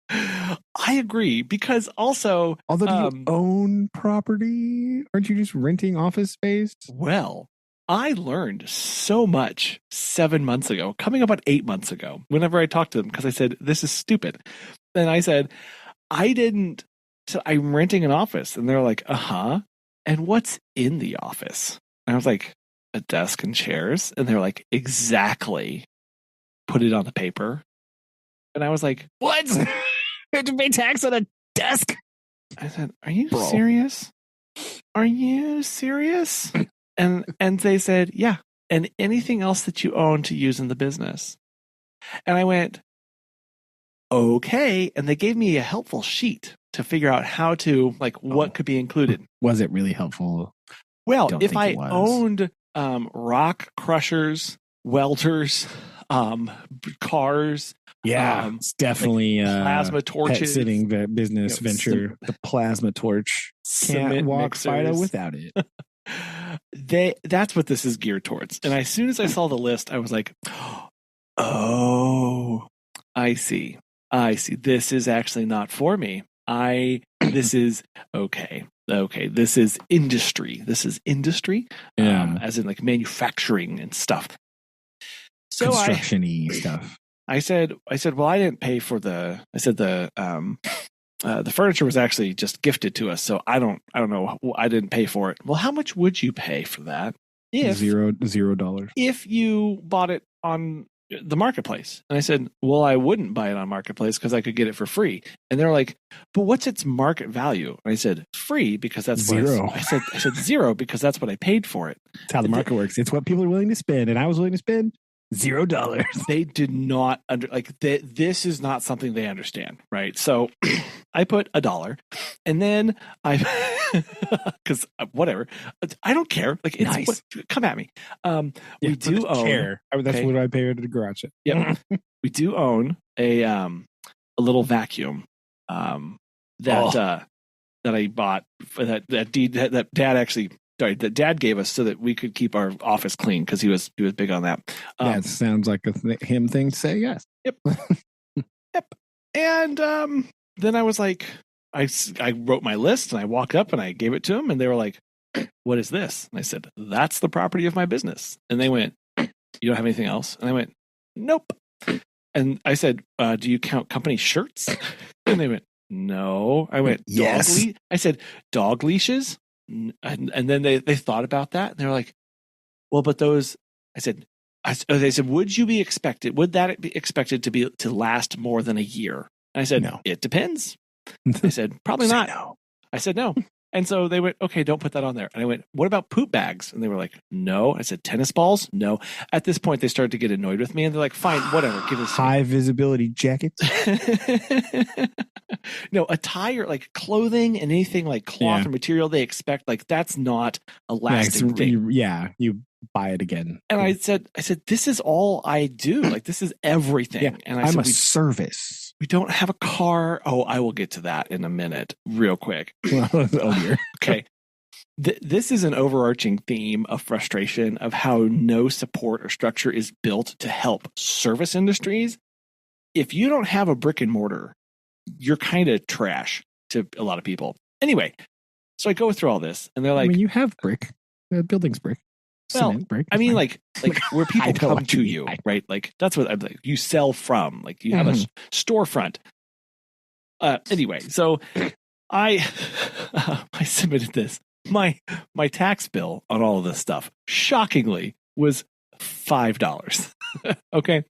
I agree because also, although do you own property? Aren't you just renting office space? Well, I learned so much 7 months ago, coming up on 8 months ago, whenever I talked to them, because I said, this is stupid. Then I said, I'm renting an office. And they're like, uh-huh. And what's in the office? And I was like, a desk and chairs. And they're like, exactly. Put it on the paper. And I was like, what? You have to pay tax on a desk? I said, are you serious? Are you serious? And they said, yeah. And anything else that you own to use in the business. And I went, okay. And they gave me a helpful sheet to figure out how to, what could be included. Was it really helpful? Well, if I owned rock crushers, welders, cars. Yeah, it's definitely plasma torches. Sitting business venture. The plasma torch. Can't walk Fido without it. That's what this is geared towards. And as soon as I saw the list, I was like, oh, I see. This is actually not for me. This is okay. This is industry. As in manufacturing and stuff. So construction-y stuff. I said, well, I didn't pay for the furniture was actually just gifted to us. So I don't know. I didn't pay for it. Well, how much would you pay for that? $0. If you bought it on the marketplace. And I said, well, I wouldn't buy it on marketplace because I could get it for free. And they're like, but what's its market value? And I said, free, because that's zero. I said zero because that's what I paid for it. That's how the market works. It's what people are willing to spend. And I was willing to spend $0. They did not this is not something they understand, right? So I put $1, and then because whatever, I don't care. It's nice. Come at me. We do own. Chair. That's what I paid at the garage. Yeah, we do own a little vacuum that I bought for that Dad actually. Sorry, that Dad gave us so that we could keep our office clean because he was big on that. That sounds like him thing to say. Yes. Yep. Yep. And then I was like, I wrote my list and I walked up and I gave it to him and they were like, "What is this?" And I said, "That's the property of my business." And they went, "You don't have anything else?" And I went, "Nope." And I said, "Do you count company shirts?" And they went, "No." I went, "Yes." I said, "Dog leashes?" And then they thought about that and they were like, well, but those, they said, would that be expected to last more than a year? And I said, no. It depends. I said, probably not. No. I said, no. And so they went, okay, don't put that on there. And I went, what about poop bags? And they were like, no. I said, tennis balls? No. At this point, they started to get annoyed with me. And they're like, fine, whatever. Give us high visibility jackets. No, attire, like clothing and anything like cloth or material they expect, like that's not a lasting thing. You buy it again. And I said, this is all I do. Like, this is everything. Yeah, and I'm a service. We don't have a car. Oh, I will get to that in a minute, real quick. Oh, dear. Okay. This is an overarching theme of frustration of how no support or structure is built to help service industries. If you don't have a brick and mortar, you're kind of trash to a lot of people. Anyway, so I go through all this, and they're like, I mean, you have brick. The building's brick. Well, brick. I mean, like where people come to you, right? Like that's what I'm like. You sell from, like you have a storefront. Anyway, so I submitted this. My tax bill on all of this stuff, shockingly, was $5. Okay.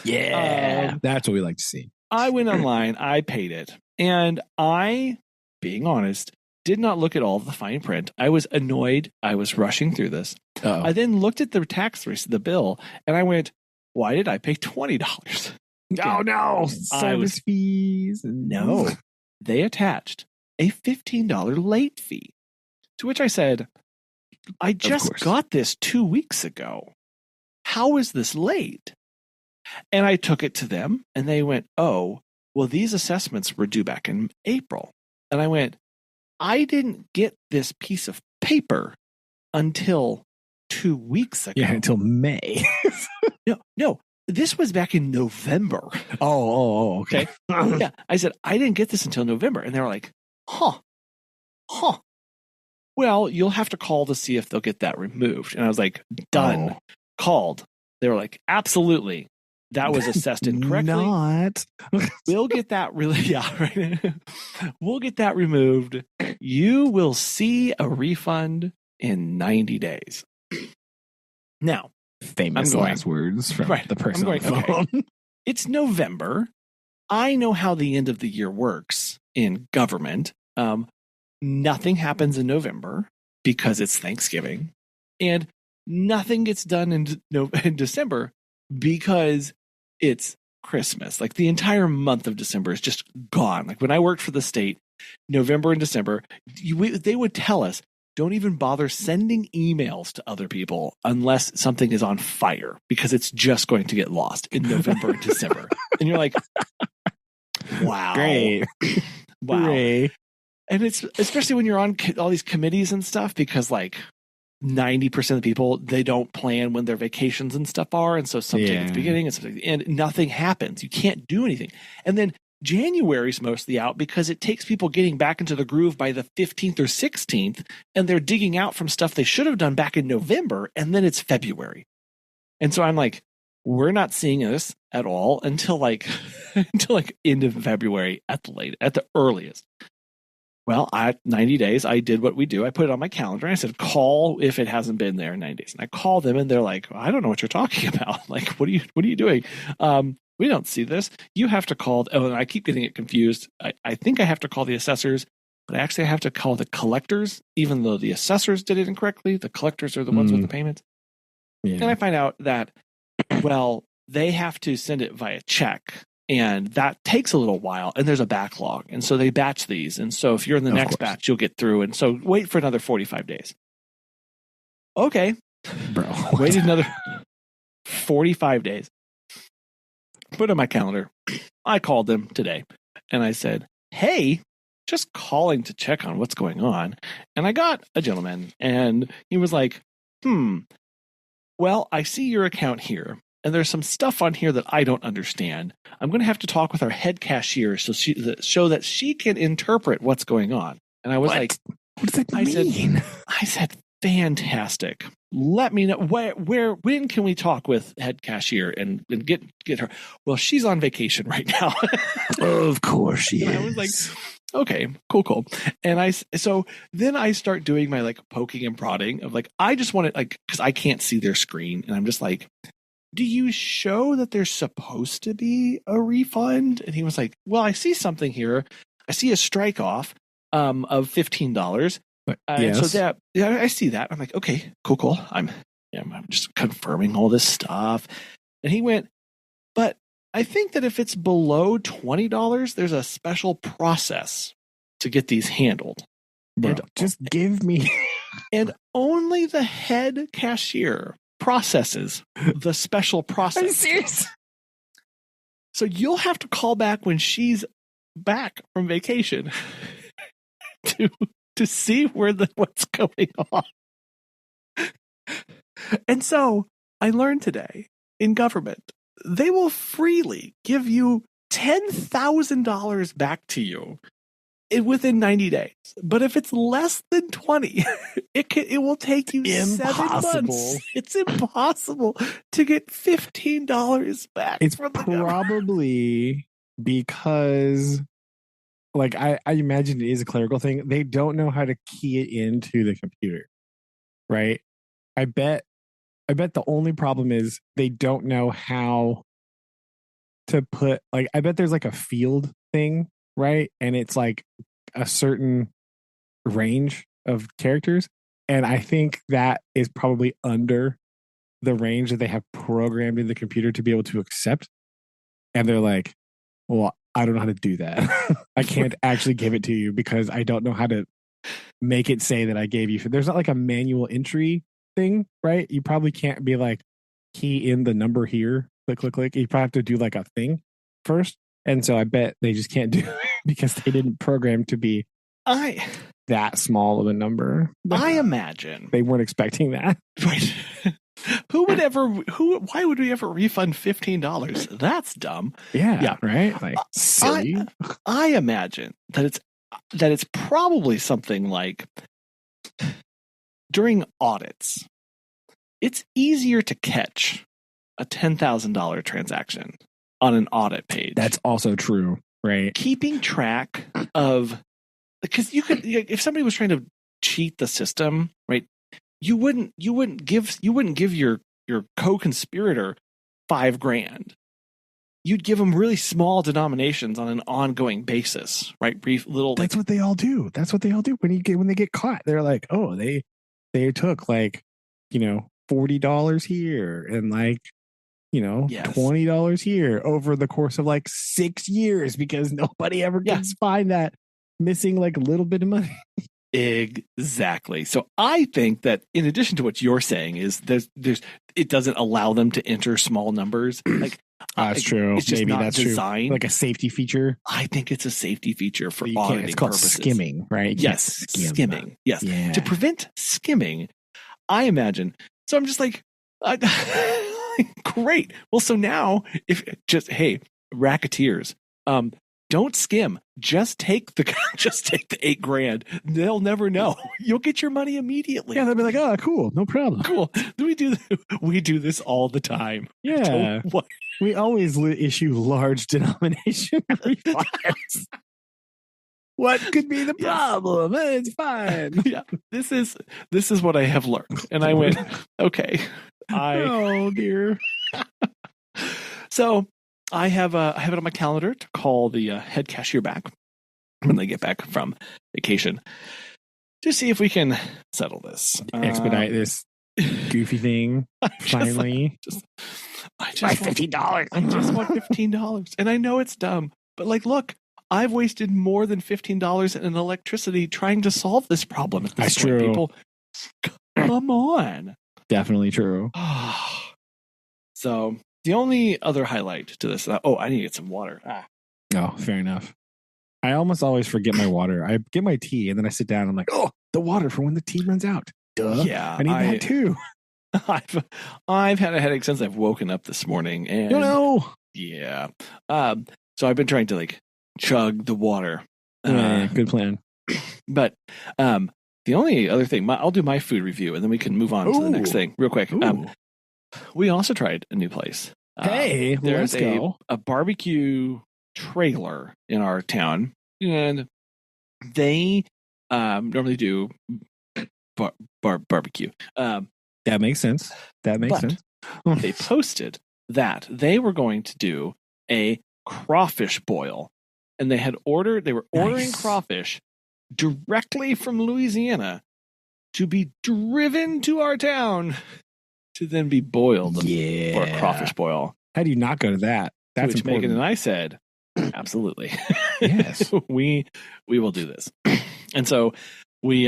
Yeah, that's what we like to see. I went online, I paid it, and I, being honest, did not look at all of the fine print. I was annoyed. I was rushing through this. Uh-oh. I then looked at the the bill, and I went, why did I pay $20? Oh, no. Service fees. No. They attached a $15 late fee, to which I said, I just got this 2 weeks ago. How is this late? And I took it to them, and they went, oh, well, these assessments were due back in April. And I went, I didn't get this piece of paper until 2 weeks ago. Yeah, until May. No, this was back in November. Oh, okay. Yeah, I said, I didn't get this until November. And they were like, huh. Well, you'll have to call to see if they'll get that removed. And I was like, done. Oh. Called. They were like, absolutely. That was assessed incorrectly. Not. We'll get that We'll get that removed. You will see a refund in 90 days. Now, famous last words from the person on the phone. Okay. It's November. I know how the end of the year works in government. Nothing happens in November because it's Thanksgiving, and nothing gets done in December because it's Christmas. Like the entire month of December is just gone. Like when I worked for the state, November and December, they would tell us, don't even bother sending emails to other people unless something is on fire because it's just going to get lost in November and December. And you're like, wow. Great. Wow. Great. And it's especially when you're on all these committees and stuff, because like 90% of the people, they don't plan when their vacations and stuff are. And so something at the beginning and nothing happens. You can't do anything. And then January's mostly out because it takes people getting back into the groove by the 15th or 16th. And they're digging out from stuff they should have done back in November. And then it's February. And so I'm like, we're not seeing this at all until like end of February at the earliest. Well, 90 days, I did what we do. I put it on my calendar and I said, call if it hasn't been there in 90 days. And I called them and they're like, I don't know what you're talking about. Like, what are you doing? We don't see this. You have to call. Oh, and I keep getting it confused. I think I have to call the assessors, but actually I have to call the collectors, even though the assessors did it incorrectly. The collectors are the ones with the payments. Yeah. And I find out that, well, they have to send it via check. And that takes a little while, and there's a backlog. And so they batch these. And so if you're in the next batch, you'll get through. And so wait for another 45 days. Okay. Bro. Waited another 45 days. Put it on my calendar. I called them today, and I said, hey, just calling to check on what's going on. And I got a gentleman, and he was like, well, I see your account here. And there's some stuff on here that I don't understand. I'm going to have to talk with our head cashier so that she can interpret what's going on. And I was like, what does that mean? I said, fantastic. Let me know when can we talk with head cashier and get her? Well, she's on vacation right now. Of course she is. I was like, okay, cool. And so then I start doing my like poking and prodding of like, I just want to like, because I can't see their screen. And I'm just like, do you show that there's supposed to be a refund? And he was like, well, I see something here. I see a strike off of $15. Yes. And so I see that. I'm like, okay, cool. I'm just confirming all this stuff. And he went, but I think that if it's below $20, there's a special process to get these handled. Bro, just give me. And only the head cashier processes the special process. Are you serious? So you'll have to call back when she's back from vacation to see what's going on. And so I learned today in government, they will freely give you $10,000 back to you within 90 days. But if it's less than 20, it will take you 7 months. It's impossible to get $15 back. It's from the probably because, like, I imagine it is a clerical thing. They don't know how to key it into the computer, right? I bet the only problem is they don't know how to put, like, I bet there's like a field thing, right? And it's like a certain range of characters. And I think that is probably under the range that they have programmed in the computer to be able to accept. And they're like, well, I don't know how to do that. I can't actually give it to you because I don't know how to make it say that I gave you. There's not like a manual entry thing, right? You probably can't be like, key in the number here, click. You probably have to do like a thing first. And so I bet they just can't do it because they didn't program to be that small of a number. I imagine they weren't expecting that. Right. Why would we ever refund $15? That's dumb. Yeah. Right. Like silly. I imagine that it's probably something like during audits, it's easier to catch a $10,000 transaction on an audit page. That's also true, right? Keeping track of, because you could, if somebody was trying to cheat the system, right? You wouldn't give your co-conspirator $5,000. You'd give them really small denominations on an ongoing basis, right? Brief little. That's what they all do. When they get caught. They're like, oh, they took like, $40 here and like, $20 here over the course of like 6 years because nobody ever can find that missing like a little bit of money. Exactly. So I think that in addition to what you're saying is there's it doesn't allow them to enter small numbers. Like that's true. It's just maybe not that's designed true. Like a safety feature. I think it's a safety feature for auditing It's called purposes. skimming, right? Yes, skimming. Yes. Yeah. To prevent skimming, I imagine. So I'm just like, great. Well, so now hey, racketeers, don't skim. Just take the $8,000. They'll never know. You'll get your money immediately. Yeah, they'll be like, "Oh, cool, no problem." Cool. We do this all the time. Yeah, we always issue large denomination refunds. What could be the problem? It's fine. Yeah, this is what I have learned, and I went, okay. Oh dear. So I have it on my calendar to call the head cashier back when they get back from vacation to see if we can settle this, expedite this goofy thing. Finally, I just want $15. I just want $15, and I know it's dumb, but like, look, I've wasted more than $15 in electricity trying to solve this problem. At this point, true. People, come on. Definitely true. So the only other highlight to this, I need to get some water. Oh, fair enough. I almost always forget my water. I get my tea and then I sit down and I'm like, oh, the water for when the tea runs out. Duh. Yeah. I need that too. I've had a headache since I've woken up this morning. And yeah. So I've been trying to like chug the water. Good plan. But the only other thing, I'll do my food review and then we can move on to the next thing real quick. We also tried a new place. Hey, there's let's go. A barbecue trailer in our town, and they normally do barbecue. That makes sense. They posted that they were going to do a crawfish boil, and they were ordering crawfish directly from Louisiana to be driven to our town to then be boiled for a crawfish boil. How do you not go to that? That's which important. Megan and I said, absolutely. Yes. we will do this. And so we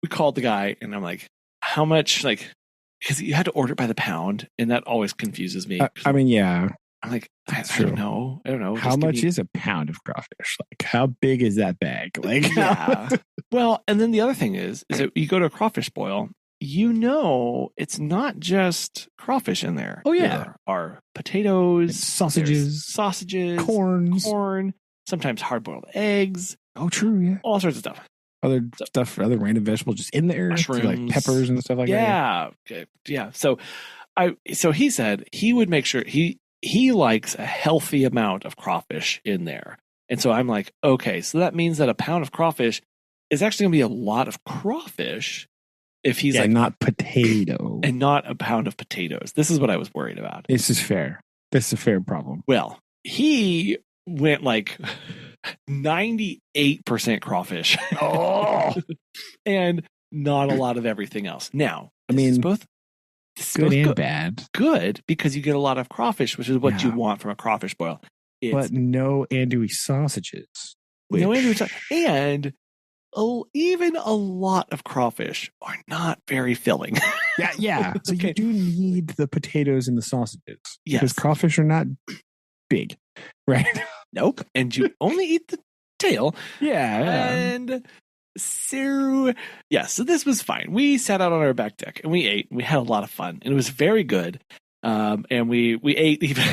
called the guy and I'm like, how much, like, because you had to order it by the pound and that always confuses me. I mean, yeah. I'm like, I don't know. How much is a pound of crawfish? Like, how big is that bag? Like, yeah. Well, and then the other thing is that you go to a crawfish boil, it's not just crawfish in there. Oh, yeah. There are potatoes, sausages, corn, sometimes hard-boiled eggs. Oh, true, yeah. All sorts of stuff. Other random vegetables just in there. Mushrooms. Like peppers and stuff like that. Yeah. So he said he would make sure he likes a healthy amount of crawfish in there. And so I'm like, okay, so that means that a pound of crawfish is actually going to be a lot of crawfish if he's like not potato and not a pound of potatoes. This is what I was worried about. This is fair. This is a fair problem. Well, he went like 98% crawfish. Oh, and not a lot of everything else. Now, I mean, both good and bad. Good because you get a lot of crawfish, which is what you want from a crawfish boil. But no andouille sausages. No andouille sausages. And even a lot of crawfish are not very filling. Yeah. So you do need the potatoes and the sausages. Yes. Because crawfish are not big, right? Nope. And you only eat the tail. Yeah. And so this was fine. We sat out on our back deck and we ate. We had a lot of fun. And it was very good. And we ate even.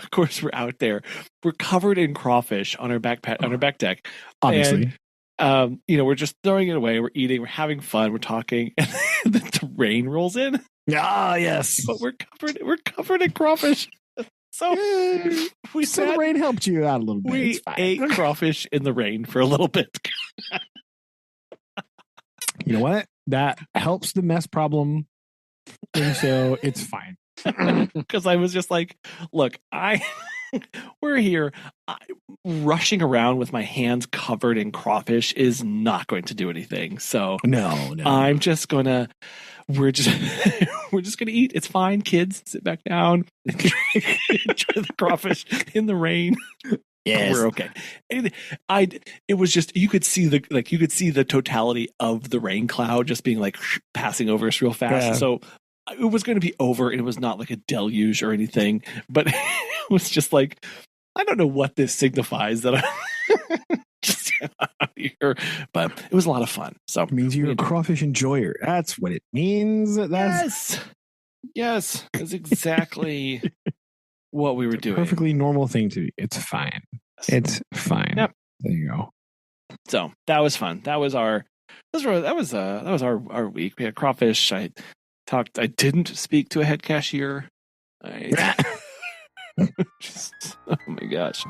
Of course, we're out there. We're covered in crawfish on our back deck. Obviously. And, we're just throwing it away. We're eating. We're having fun. We're talking. And then the rain rolls in. Ah, yes. But we're covered in crawfish. So the rain helped you out a little bit. We ate crawfish in the rain for a little bit. You know what? That helps the mess problem. And so it's fine. Because I was just like, look, we're here. Rushing around with my hands covered in crawfish is not going to do anything. So no. I'm just gonna. We're just gonna eat. It's fine, kids. Sit back down. Enjoy the crawfish in the rain. Yes, we're okay. And it was just you could see the totality of the rain cloud just being like passing over us real fast. Yeah. So it was going to be over, and it was not like a deluge or anything. But it was just like I don't know what this signifies that I'm just out here, but it was a lot of fun. So it means you're a crawfish enjoyer. That's what it means. Yes, that's exactly what we were doing. Perfectly normal thing to do. It's fine. It's fine. Yep. There you go. So that was fun. That was our week. We had crawfish. I didn't speak to a head cashier. Oh my gosh.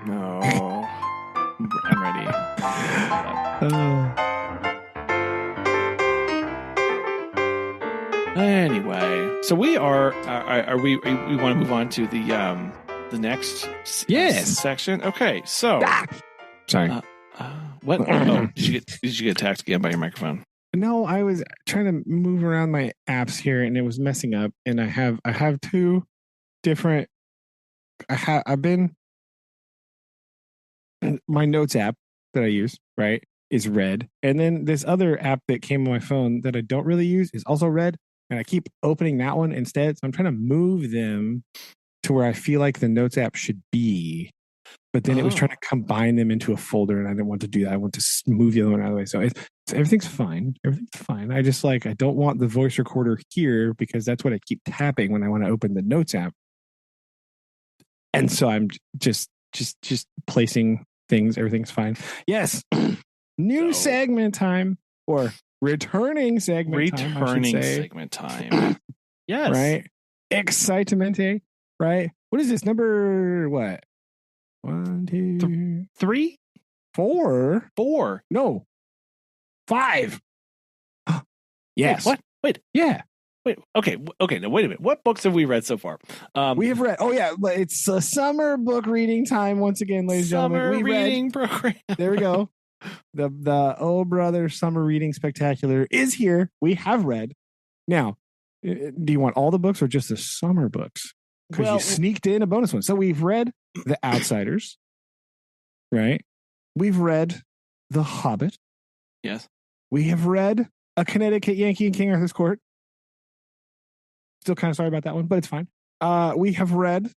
No. I'm ready. Anyway, so we are we want to move on to the next section? Okay, so sorry. What? Oh, did you get attacked again by your microphone? No, I was trying to move around my apps here and it was messing up. And I have two different. I've been my notes app that I use, right, is red, and then this other app that came on my phone that I don't really use is also red, and I keep opening that one instead. So I'm trying to move them to where I feel like the notes app should be. But then it was trying to combine them into a folder, and I didn't want to do that. I want to move the other one out of the way. So everything's fine. Everything's fine. I just I don't want the voice recorder here because that's what I keep tapping when I want to open the notes app. And so I'm just placing things. Everything's fine. Yes. New segment time, or returning segment time. Returning segment time. Yes. Right. Excitamente. Right. What is this? Number what? 1, 2, 3, 4. No. 5. Yes. Wait, what? Wait. Yeah. Okay. Now wait a minute. What books have we read so far? We have read. Oh yeah, it's a summer book reading time once again, ladies and gentlemen. Summer reading program. There we go. The Oh Brother Summer Reading Spectacular is here. We have read. Now, do you want all the books or just the summer books? Because you sneaked in a bonus one. So we've read The Outsiders, right? We've read The Hobbit. Yes. We have read A Connecticut Yankee in King Arthur's Court. Still kind of sorry about that one, but it's fine. We have read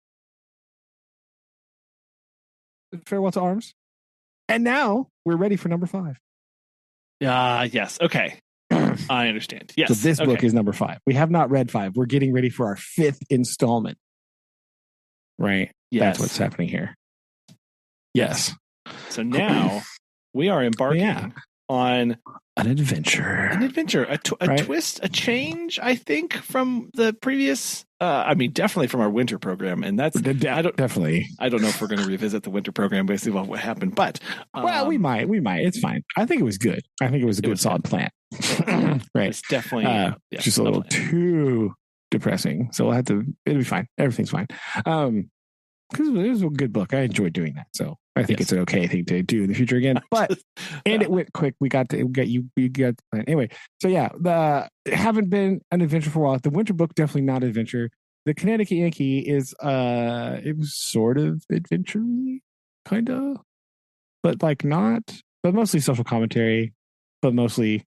Farewell to Arms. And now we're ready for number 5. Yes. Okay. I understand. Yes. So this book is number 5. We have not read 5. We're getting ready for our 5th installment. Right? Yes. That's what's happening here. Yes. So now we are embarking on an adventure. A twist, a change, I think, from the previous. Definitely from our winter program, and that's definitely. I don't know if we're going to revisit the winter program based on what happened, but we might. It's fine. I think it was good. I think it was a good, solid plan. Right? It's definitely just a little too depressing. So we'll have to. It'll be fine. Everything's fine. Because it was a good book. I enjoyed doing that. So I think it's an okay thing to do in the future again. But it went quick. We got the plan. Anyway, so it haven't been an adventure for a while. The winter book, definitely not an adventure. The Connecticut Yankee is it was sort of adventure-y, kind of. But like not, but mostly social commentary, but mostly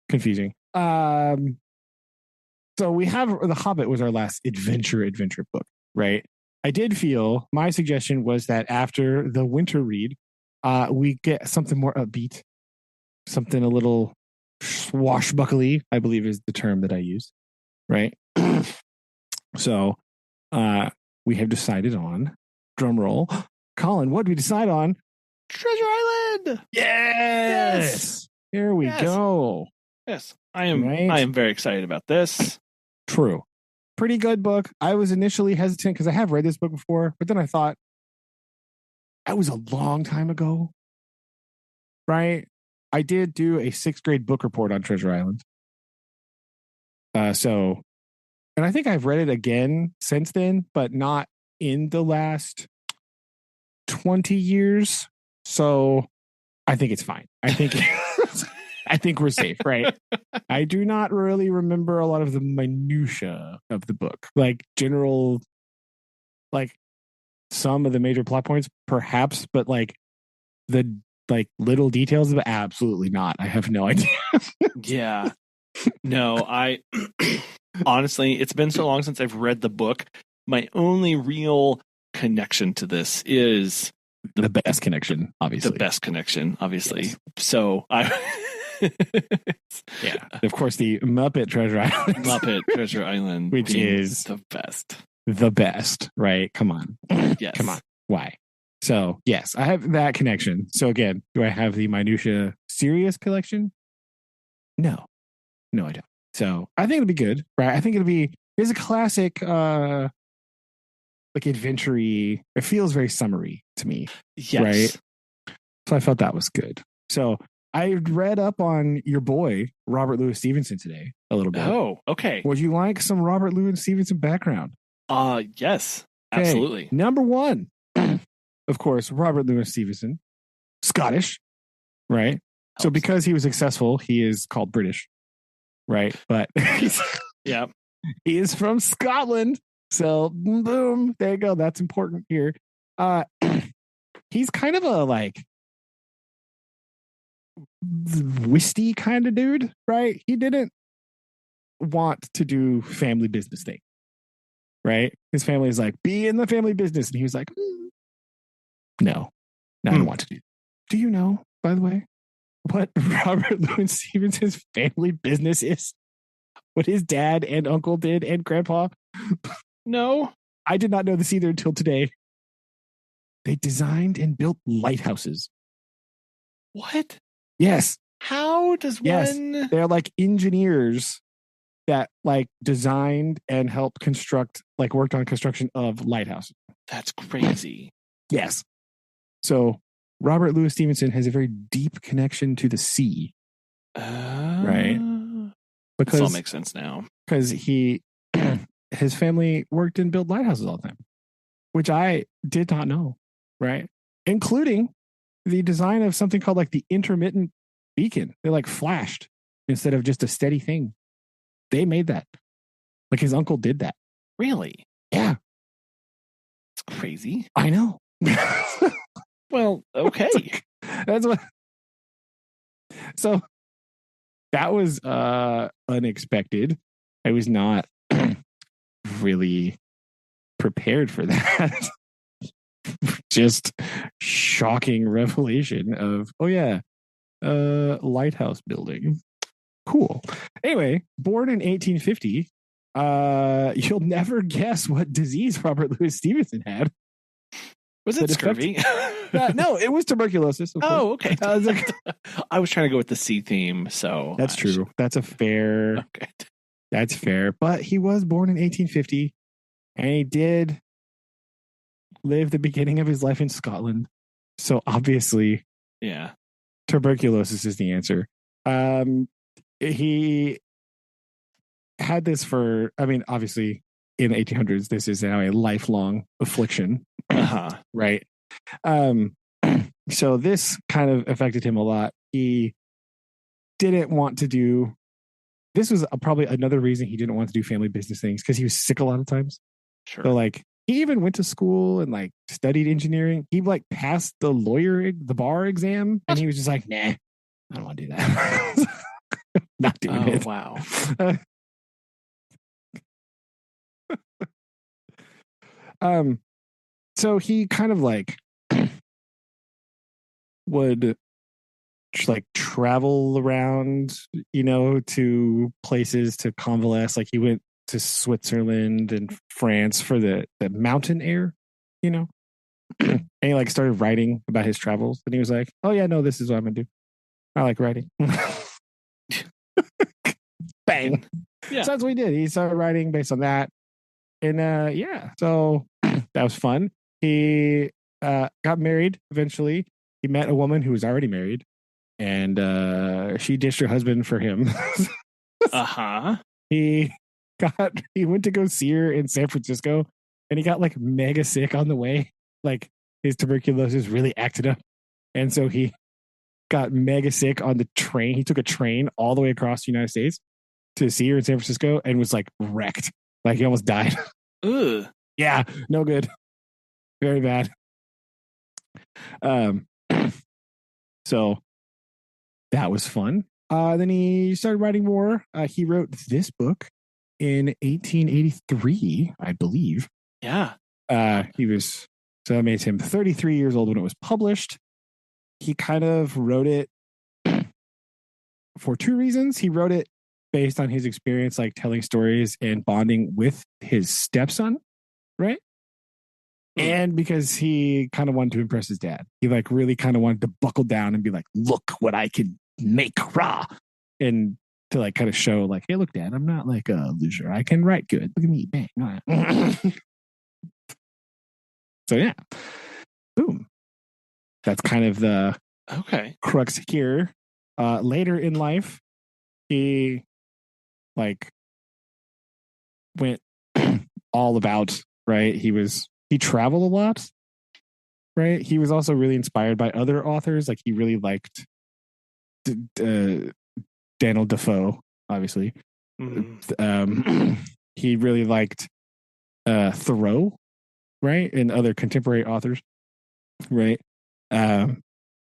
confusing. So we have The Hobbit was our last adventure book, right? I did feel my suggestion was that after the winter read, we get something more upbeat, something a little swashbuckly, I believe is the term that I use, right? So we have decided on, drum roll, Colin, what did we decide on? Treasure Island! Yes! Here we go. Yes, I am very excited about this. True. Pretty good book. I was initially hesitant because I have read this book before, but then I thought that was a long time ago, right? I did do a 6th grade book report on Treasure Island. And I think I've read it again since then, but not in the last 20 years. So I think it's fine. I think we're safe, right? I do not really remember a lot of the minutia of the book, like general, like some of the major plot points, perhaps, but like the little details of it, absolutely not. I have no idea. Yeah, no, I honestly, it's been so long since I've read the book. My only real connection to this is the best connection, obviously. The best connection, obviously. Yes. So yeah, of course, the Muppet Treasure Island, which is the best, right? Come on, yes, come on, why? So yes, I have that connection. So again, do I have the minutia serious collection? No, I don't. So I think it'll be good, right? I think it's a classic, like adventure-y. It feels very summery to me, yes, right? So I felt that was good. So I read up on your boy, Robert Louis Stevenson, today a little bit. Oh, okay. Would you like some Robert Louis Stevenson background? Yes, absolutely. Okay. Number 1, of course, Robert Louis Stevenson, Scottish, right? Helps. So because he was successful, he is called British, right? But yeah, he is from Scotland. So boom, there you go. That's important here. He's kind of a like wisty kind of dude, right? He didn't want to do family business thing, right? His family is like, be in the family business. And he was like, no, I don't want to do. Do you know, by the way, what Robert Louis Stevenson's family business is? What his dad and uncle did and grandpa? No. I did not know this either until today. They designed and built lighthouses. What? Yes. How does one? They're like engineers that like designed and helped construct, like worked on construction of lighthouses. That's crazy. Yes. So Robert Louis Stevenson has a very deep connection to the sea. Right? Because this all makes sense now. because his family worked and built lighthouses all the time, which I did not know, right? Including the design of something called like the intermittent beacon. They like flashed instead of just a steady thing. They made that. Like his uncle did that. Really? Yeah. It's crazy. I know. Well, okay. That's what. So that was unexpected. I was not really prepared for that. Just shocking revelation of, oh yeah, lighthouse building. Cool. Anyway, born in 1850, you'll never guess what disease Robert Louis Stevenson had. Was it scurvy? No, it was tuberculosis. Oh, okay. I was trying to go with the sea theme, so that's true. That's a fair. Okay. That's fair. But he was born in 1850, and he did live the beginning of his life in Scotland. So obviously, yeah, tuberculosis is the answer. He had this for, I mean, obviously in the 1800s, this is now a lifelong affliction. Right. So this kind of affected him a lot. He didn't want to do, this was probably another reason he didn't want to do family business things, because he was sick a lot of times. Sure. So like he even went to school and like studied engineering. He like passed the bar exam, and he was just like, nah, I don't want to do that. Not doing it. Wow. So he kind of like would like travel around, to places to convalesce. Like he went to Switzerland and France for the mountain air, and he like started writing about his travels, and he was like, oh yeah, no, this is what I'm gonna do. I like writing. Bang. Yeah. So that's what he did. He started writing based on that. And so that was fun. He got married eventually. He met a woman who was already married, and she ditched her husband for him. He went to go see her in San Francisco, and he got like mega sick on the way. Like his tuberculosis really acted up. And so he got mega sick on the train. He took a train all the way across the United States to see her in San Francisco and was like wrecked. Like he almost died. Ugh. Yeah, no good. Very bad. So that was fun. Then he started writing more. He wrote this book in 1883, I believe. Yeah. So that makes him 33 years old when it was published. He kind of wrote it for two reasons. He wrote it based on his experience, like telling stories and bonding with his stepson, right? And because he kind of wanted to impress his dad. He like really kind of wanted to buckle down and be like, look what I can make, rah. And to like kind of show like, hey, look, Dad, I'm not like a loser. I can write good. Look at me, bang. So yeah, boom. That's kind of the crux here. Later in life, he like went all about, right? He traveled a lot, right? He was also really inspired by other authors. Like he really liked Daniel Defoe, obviously. Mm-hmm. He really liked Thoreau, right? And other contemporary authors, right? I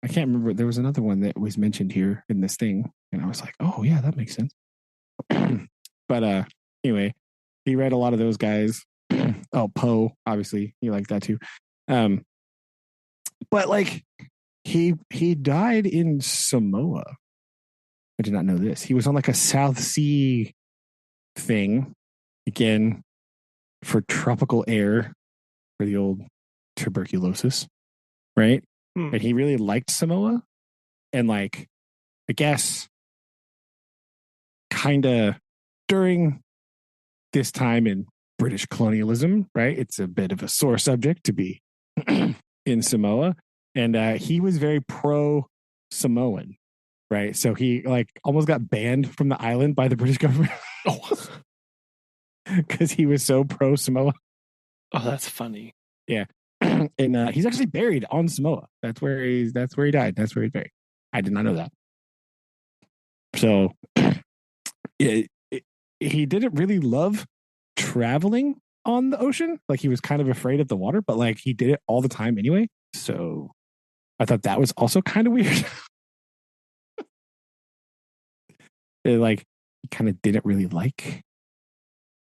can't remember. There was another one that was mentioned here in this thing. And I was like, oh yeah, that makes sense. But anyway, he read a lot of those guys. Oh, Poe, obviously, he liked that too. But like he died in Samoa. I did not know this. He was on like a South Sea thing again for tropical air for the old tuberculosis, right? And he really liked Samoa, and like I guess kind of during this time in British colonialism, right? It's a bit of a sore subject to be in Samoa. And he was very pro-Samoan, right? So he like almost got banned from the island by the British government. because he was so pro Samoa. Oh, that's funny. Yeah. And he's actually buried on Samoa. That's where he died. That's where he's buried. I did not know that. So he didn't really love traveling on the ocean. Like he was kind of afraid of the water, but like he did it all the time anyway. So I thought that was also kind of weird. Like he kind of didn't really like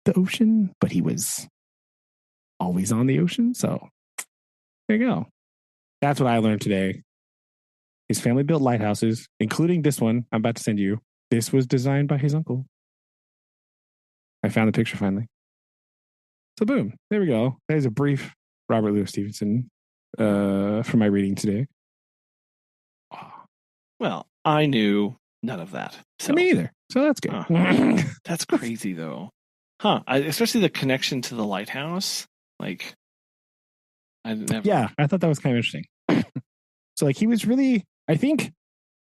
the ocean, but he was always on the ocean. So there you go. That's what I learned today. His family built lighthouses, including this one I'm about to send you. This was designed by his uncle. I found the picture finally. So boom, there we go. There's a brief Robert Louis Stevenson for my reading today. Well, I knew none of that. So. Me either. So that's good. That's crazy though. Huh. Especially the connection to the lighthouse. Like, I never. Yeah, I thought that was kind of interesting. So like he was really, I think,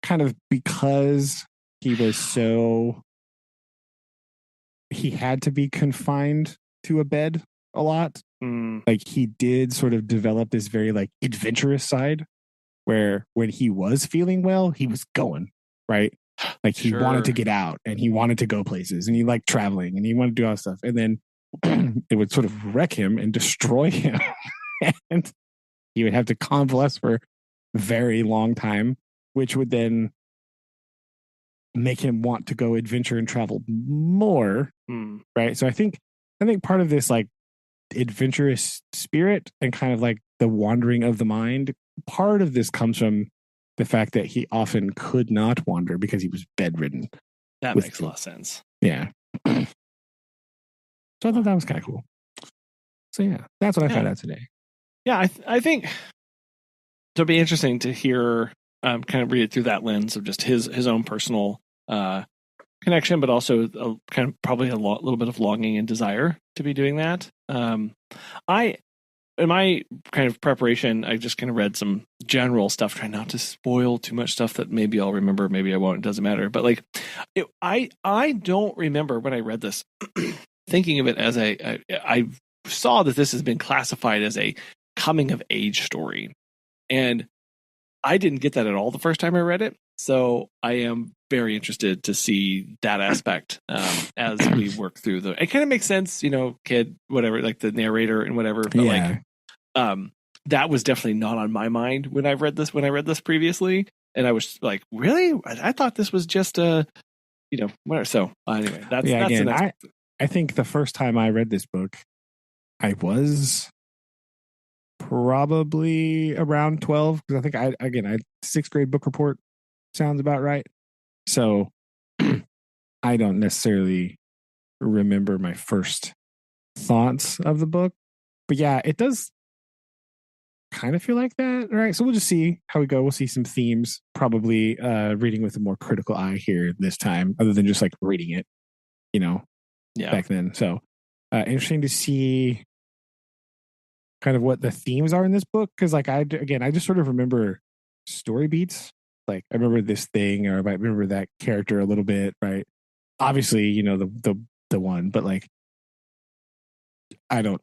kind of because he was so, he had to be confined to a bed a lot. Like he did sort of develop this very like adventurous side where when he was feeling well, he was going, right? Like he wanted to get out and he wanted to go places and he liked traveling and he wanted to do all that stuff. And then it would sort of wreck him and destroy him. And he would have to convalesce for a very long time, which would then make him want to go adventure and travel more. Right. So I think part of this like adventurous spirit and kind of like the wandering of the mind, part of this comes from the fact that he often could not wander because he was bedridden. That makes a lot of sense. Yeah. So I thought that was kind of cool. So yeah, that's what I found out today. Yeah, I think it'll be interesting to hear, kind of read it through that lens of just his own personal connection, but also kind of probably a little bit of longing and desire to be doing that. In my kind of preparation, I just kind of read some general stuff, trying not to spoil too much stuff that maybe I'll remember, maybe I won't. It doesn't matter. But like, I don't remember when I read this thinking of it as I saw that this has been classified as a coming of age story, and I didn't get that at all the first time I read it. So I am very interested to see that aspect as we work through it kind of makes sense, kid, whatever, like the narrator and whatever. But like, that was definitely not on my mind when I read this previously. And I was like, really? I thought this was just whatever. So anyway, that's again, the next. I think the first time I read this book, I was probably around 12 because I think I sixth grade book report sounds about right. So I don't necessarily remember my first thoughts of the book, but yeah, it does kind of feel like that, right? So we'll just see how we go. We'll see some themes, probably reading with a more critical eye here this time, other than just like reading it, back then. So interesting to see kind of what the themes are in this book, because like I just sort of remember story beats. Like I remember this thing, or I might remember that character a little bit, right? Obviously, the one, but like I don't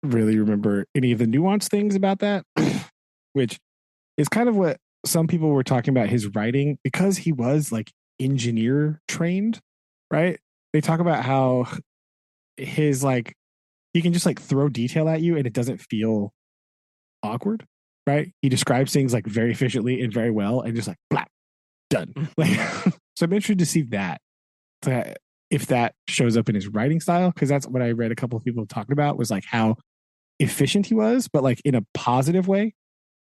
really remember any of the nuanced things about that, which is kind of what some people were talking about his writing, because he was like engineer trained, right? They talk about how his like he can just like throw detail at you and it doesn't feel awkward. Right? He describes things like very efficiently and very well, and just like blah, done. Like, so I'm interested to see that if that shows up in his writing style, because that's what I read a couple of people talking about, was like how efficient he was, but like in a positive way,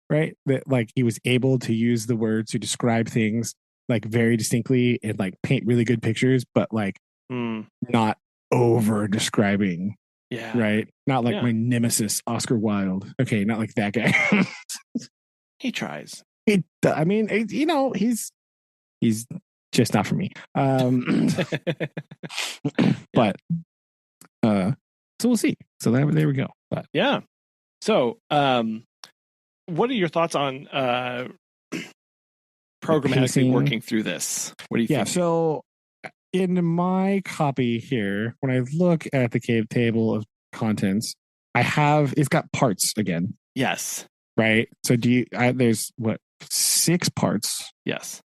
right? That like he was able to use the words to describe things like very distinctly and like paint really good pictures, but like not over describing. Yeah. Right. Not like my nemesis, Oscar Wilde. Okay. Not like that guy. He tries. He's just not for me. But so we'll see. So there we go. But yeah. So what are your thoughts on programmatically working through this? What do you think? So in my copy here, when I look at the cave table of contents, it's got parts again. Yes. Right. So there's what, 6 parts? Yes.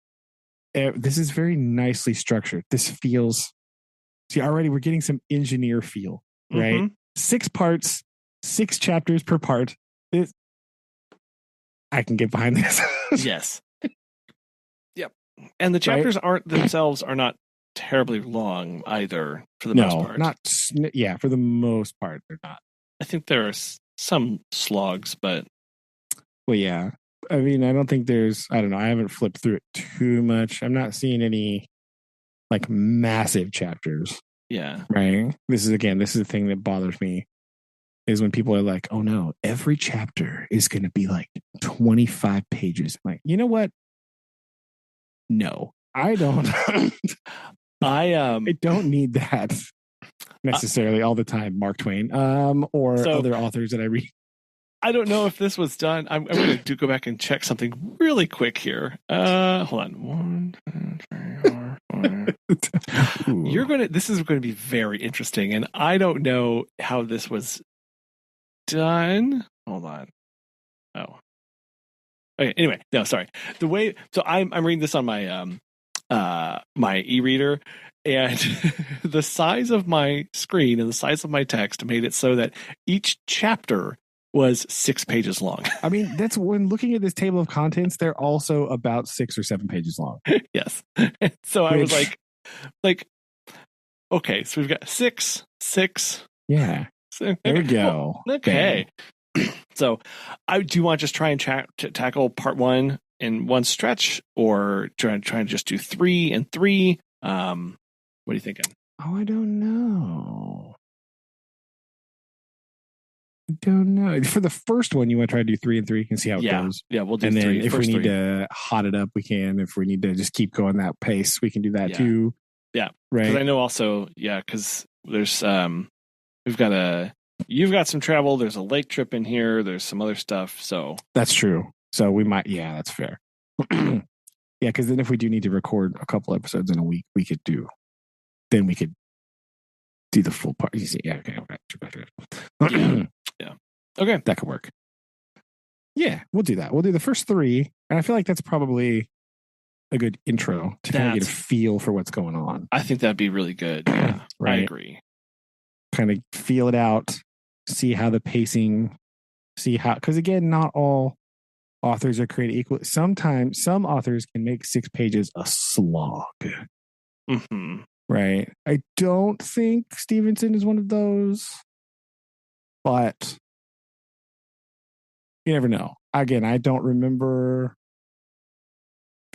This is very nicely structured. This feels, see, already we're getting some engineer feel, right? 6 parts, 6 chapters per part. I can get behind this. Yes. Yep. And the chapters are not terribly long either, for the most part. For the most part, they're not. I think there are some slogs, but. Well, yeah. I mean, I don't think I don't know. I haven't flipped through it too much. I'm not seeing any like massive chapters. Yeah. Right. This is the thing that bothers me is when people are like, oh no, every chapter is going to be like 25 pages. I'm like, you know what? No, I don't. I don't need that necessarily all the time, Mark Twain, or other authors that I read. I don't know if this was done. I'm going to go back and check something really quick here. Hold on. 1, 2, 3, 4, 5. This is going to be very interesting, and I don't know how this was done. Hold on. Oh. Okay. Anyway, no, sorry. I'm reading this on my my e-reader, and the size of my screen and the size of my text made it so that each chapter was 6 pages long. I mean, that's when looking at this table of contents, they're also about 6 or 7 pages long. Yes. So I was like, okay, so we've got 6. Yeah. Okay. There we go. Well, okay. So do you want to just try and tackle part 1 in one stretch, or try and just do 3 and 3? What are you thinking? Oh, I don't know. For the first one, you want to try to do 3 and 3 and see how it goes. Yeah, we'll do 3. And then if we need to hot it up, we can. If we need to just keep going that pace, we can do that too. Yeah, right. Because I know also, because there's you've got some travel. There's a lake trip in here. There's some other stuff. So that's true. So we might. Yeah, that's fair. Yeah, because then if we do need to record a couple episodes in a week, we could do the full part. You see, yeah, okay. Yeah. Okay. That could work. Yeah, we'll do that. We'll do the first 3. And I feel like that's probably a good intro to kind of get a feel for what's going on. I think that'd be really good. Yeah, right. I agree. Kind of feel it out, see how the pacing, because again, not all authors are created equal. Sometimes some authors can make 6 pages a slog. Mm-hmm. Right. I don't think Stevenson is one of those. But you never know. Again, I don't remember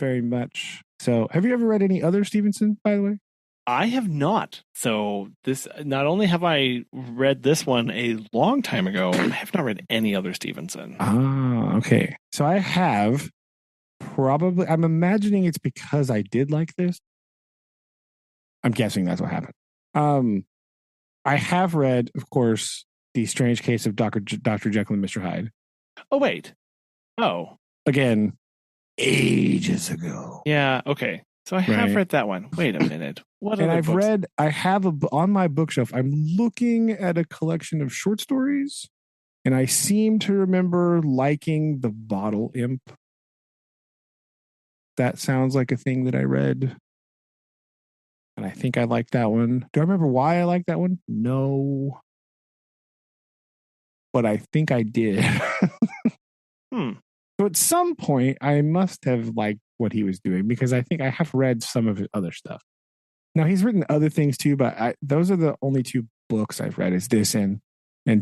very much. So, have you ever read any other Stevenson, by the way? I have not. So, not only have I read this one a long time ago, I have not read any other Stevenson. Ah, okay. So, I have I'm imagining it's because I did like this. I'm guessing that's what happened. I have read, of course, The Strange Case of Dr. Jekyll and Mr. Hyde. Oh, wait. Oh. Again, ages ago. Yeah, okay. So I have read that one. Wait a minute. What? And I have on my bookshelf, I'm looking at a collection of short stories, and I seem to remember liking The Bottle Imp. That sounds like a thing that I read. And I think I liked that one. Do I remember why I liked that one? No. But I think I did. So at some point, I must have liked what he was doing, because I think I have read some of his other stuff. Now, he's written other things too, but those are the only 2 books I've read, is this and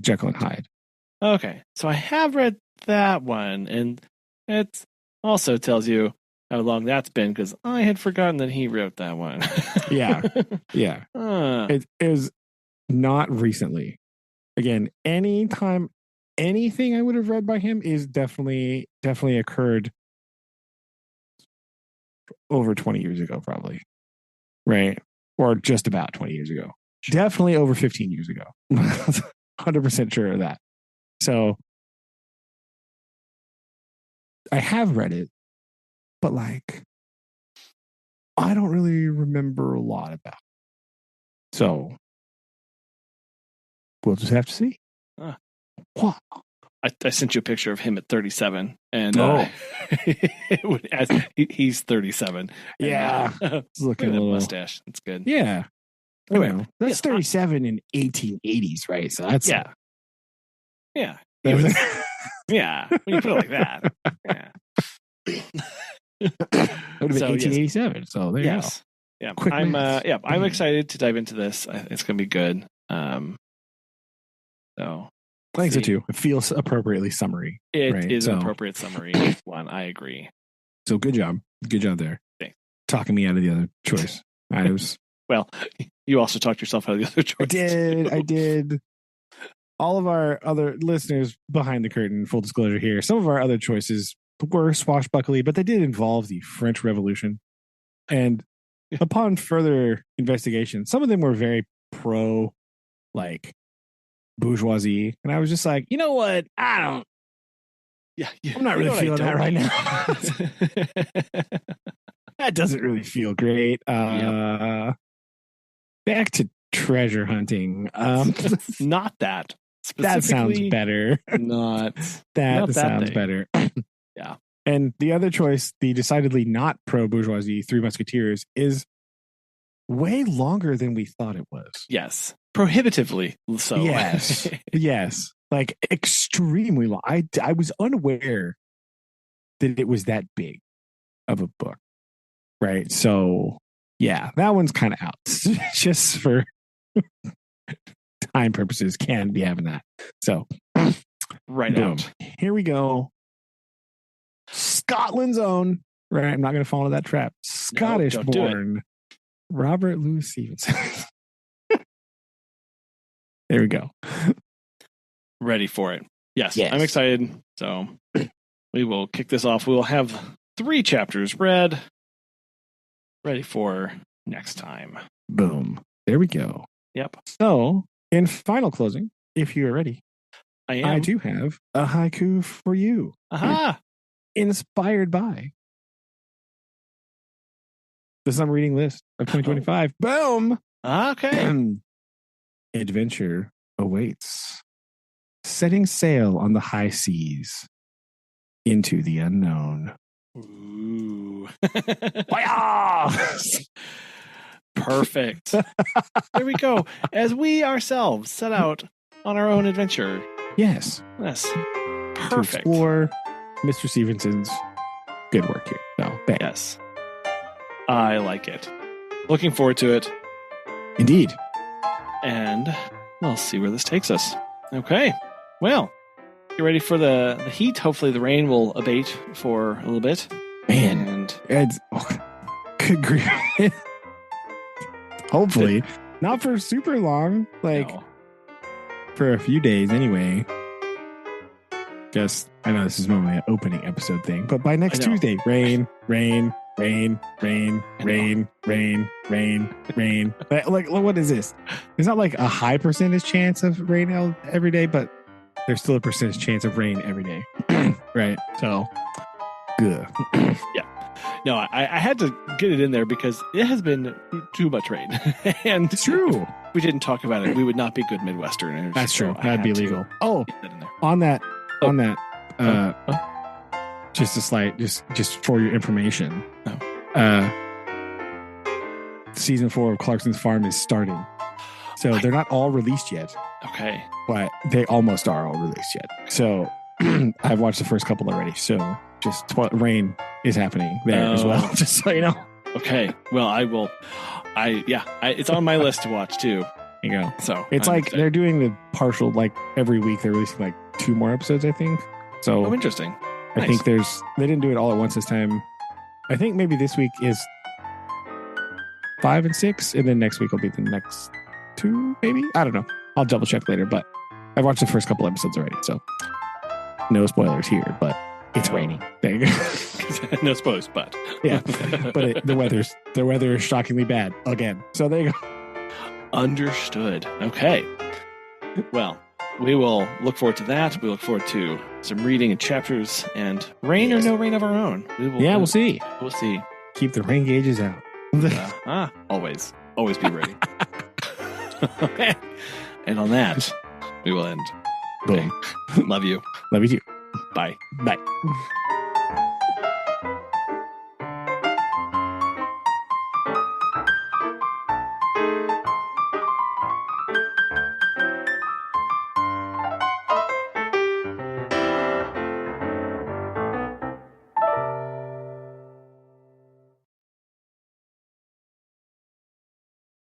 Jekyll and Hyde. Okay. So I have read that one, and it also tells you how long that's been, because I had forgotten that he wrote that one. Yeah. It was not recently. Again, anything I would have read by him is definitely occurred over 20 years ago, probably. Right? Or just about 20 years ago. Definitely over 15 years ago. 100% sure of that. So I have read it, but like I don't really remember a lot about. So we'll just have to see. Wow. I sent you a picture of him at 37, and he's 37. Yeah, It's looking at the mustache. It's good. Yeah. Anyway, that's 37 in 1880s, right? So that's yeah. Yeah. When you put it like that, yeah. It would have been 1887. Yes. So there you go. Yeah, I'm excited to dive into this. It's going to be good. So I think so too. It feels appropriately summary. It is an appropriate summary one. I agree. So good job there. Thanks. Talking me out of the other choice. Well, you also talked yourself out of the other choice. I did. All of our other listeners behind the curtain, full disclosure here, some of our other choices were swashbuckly, but they did involve the French Revolution. And upon further investigation, some of them were very pro, like, bourgeoisie. And I was just like, you know what? I'm not really feeling that right now. That doesn't really feel great. Back to treasure hunting. Not that. That sounds better. That sounds better. Yeah. And the other choice, the decidedly not pro bourgeoisie Three Musketeers, is way longer than we thought it was. Yes. Prohibitively so. Yes. Yes. Like extremely long. I was unaware that it was that big of a book. Right. So yeah, that one's kind of out. Just for time purposes, can be having that. So right boom. Out. Here we go. Scotland's own. Right. I'm not going to fall into that trap. Scottish born Robert Louis Stevenson. There we go. Ready for it. Yes. I'm excited. So we will kick this off. We will have 3 chapters read. Ready for next time. Boom. There we go. Yep. So, in final closing, if you are ready, I do have a haiku for you. Aha! Inspired by the summer reading list of 2025. Boom! Okay. Adventure awaits. Setting sail on the high seas into the unknown. Ooh. Perfect. There we go. As we ourselves set out on our own adventure. Yes. Perfect. To explore Mr. Stevenson's good work here. So, bang. Yes. I like it. Looking forward to it. Indeed. And we'll see where this takes us. Okay. Well, get ready for the heat. Hopefully the rain will abate for a little bit. Man. And good grief. Hopefully. Not for super long. For a few days anyway. I know this is normally an opening episode thing, but by next Tuesday, rain. Like, what is this? There's not like a high percentage chance of rain every day, but there's still a percentage chance of rain every day. Right. So, good. Yeah. No, I had to get it in there because it has been too much rain. And it's true. If we didn't talk about it, we would not be good Midwesterners. That's true. That'd be illegal. Just a slight, just for your information. Season 4 of Clarkson's Farm is starting. So they're not all released yet. Okay. But they almost are all released yet. So I've watched the first couple already. So rain is happening there as well. Just so you know. Okay. Well, I will. It's on my list to watch too. There you go. So it's they're doing the partial, like every week they're releasing like 2 more episodes, I think. So interesting. I think they didn't do it all at once this time. I think maybe this week is 5 and 6, and then next week will be the next 2, maybe? I don't know. I'll double check later, but I've watched the first couple episodes already, so no spoilers here, but it's raining. There you go. No spoilers, but. Yeah, but the weather is shockingly bad again. So there you go. Understood. Okay. Well, we will look forward to that. We look forward to some reading and chapters and rain or no rain of our own. We'll see. We'll see. Keep the rain gauges out. Always be ready. Okay. And on that, we will end. Boom. Love you. Love you too. Bye. Bye.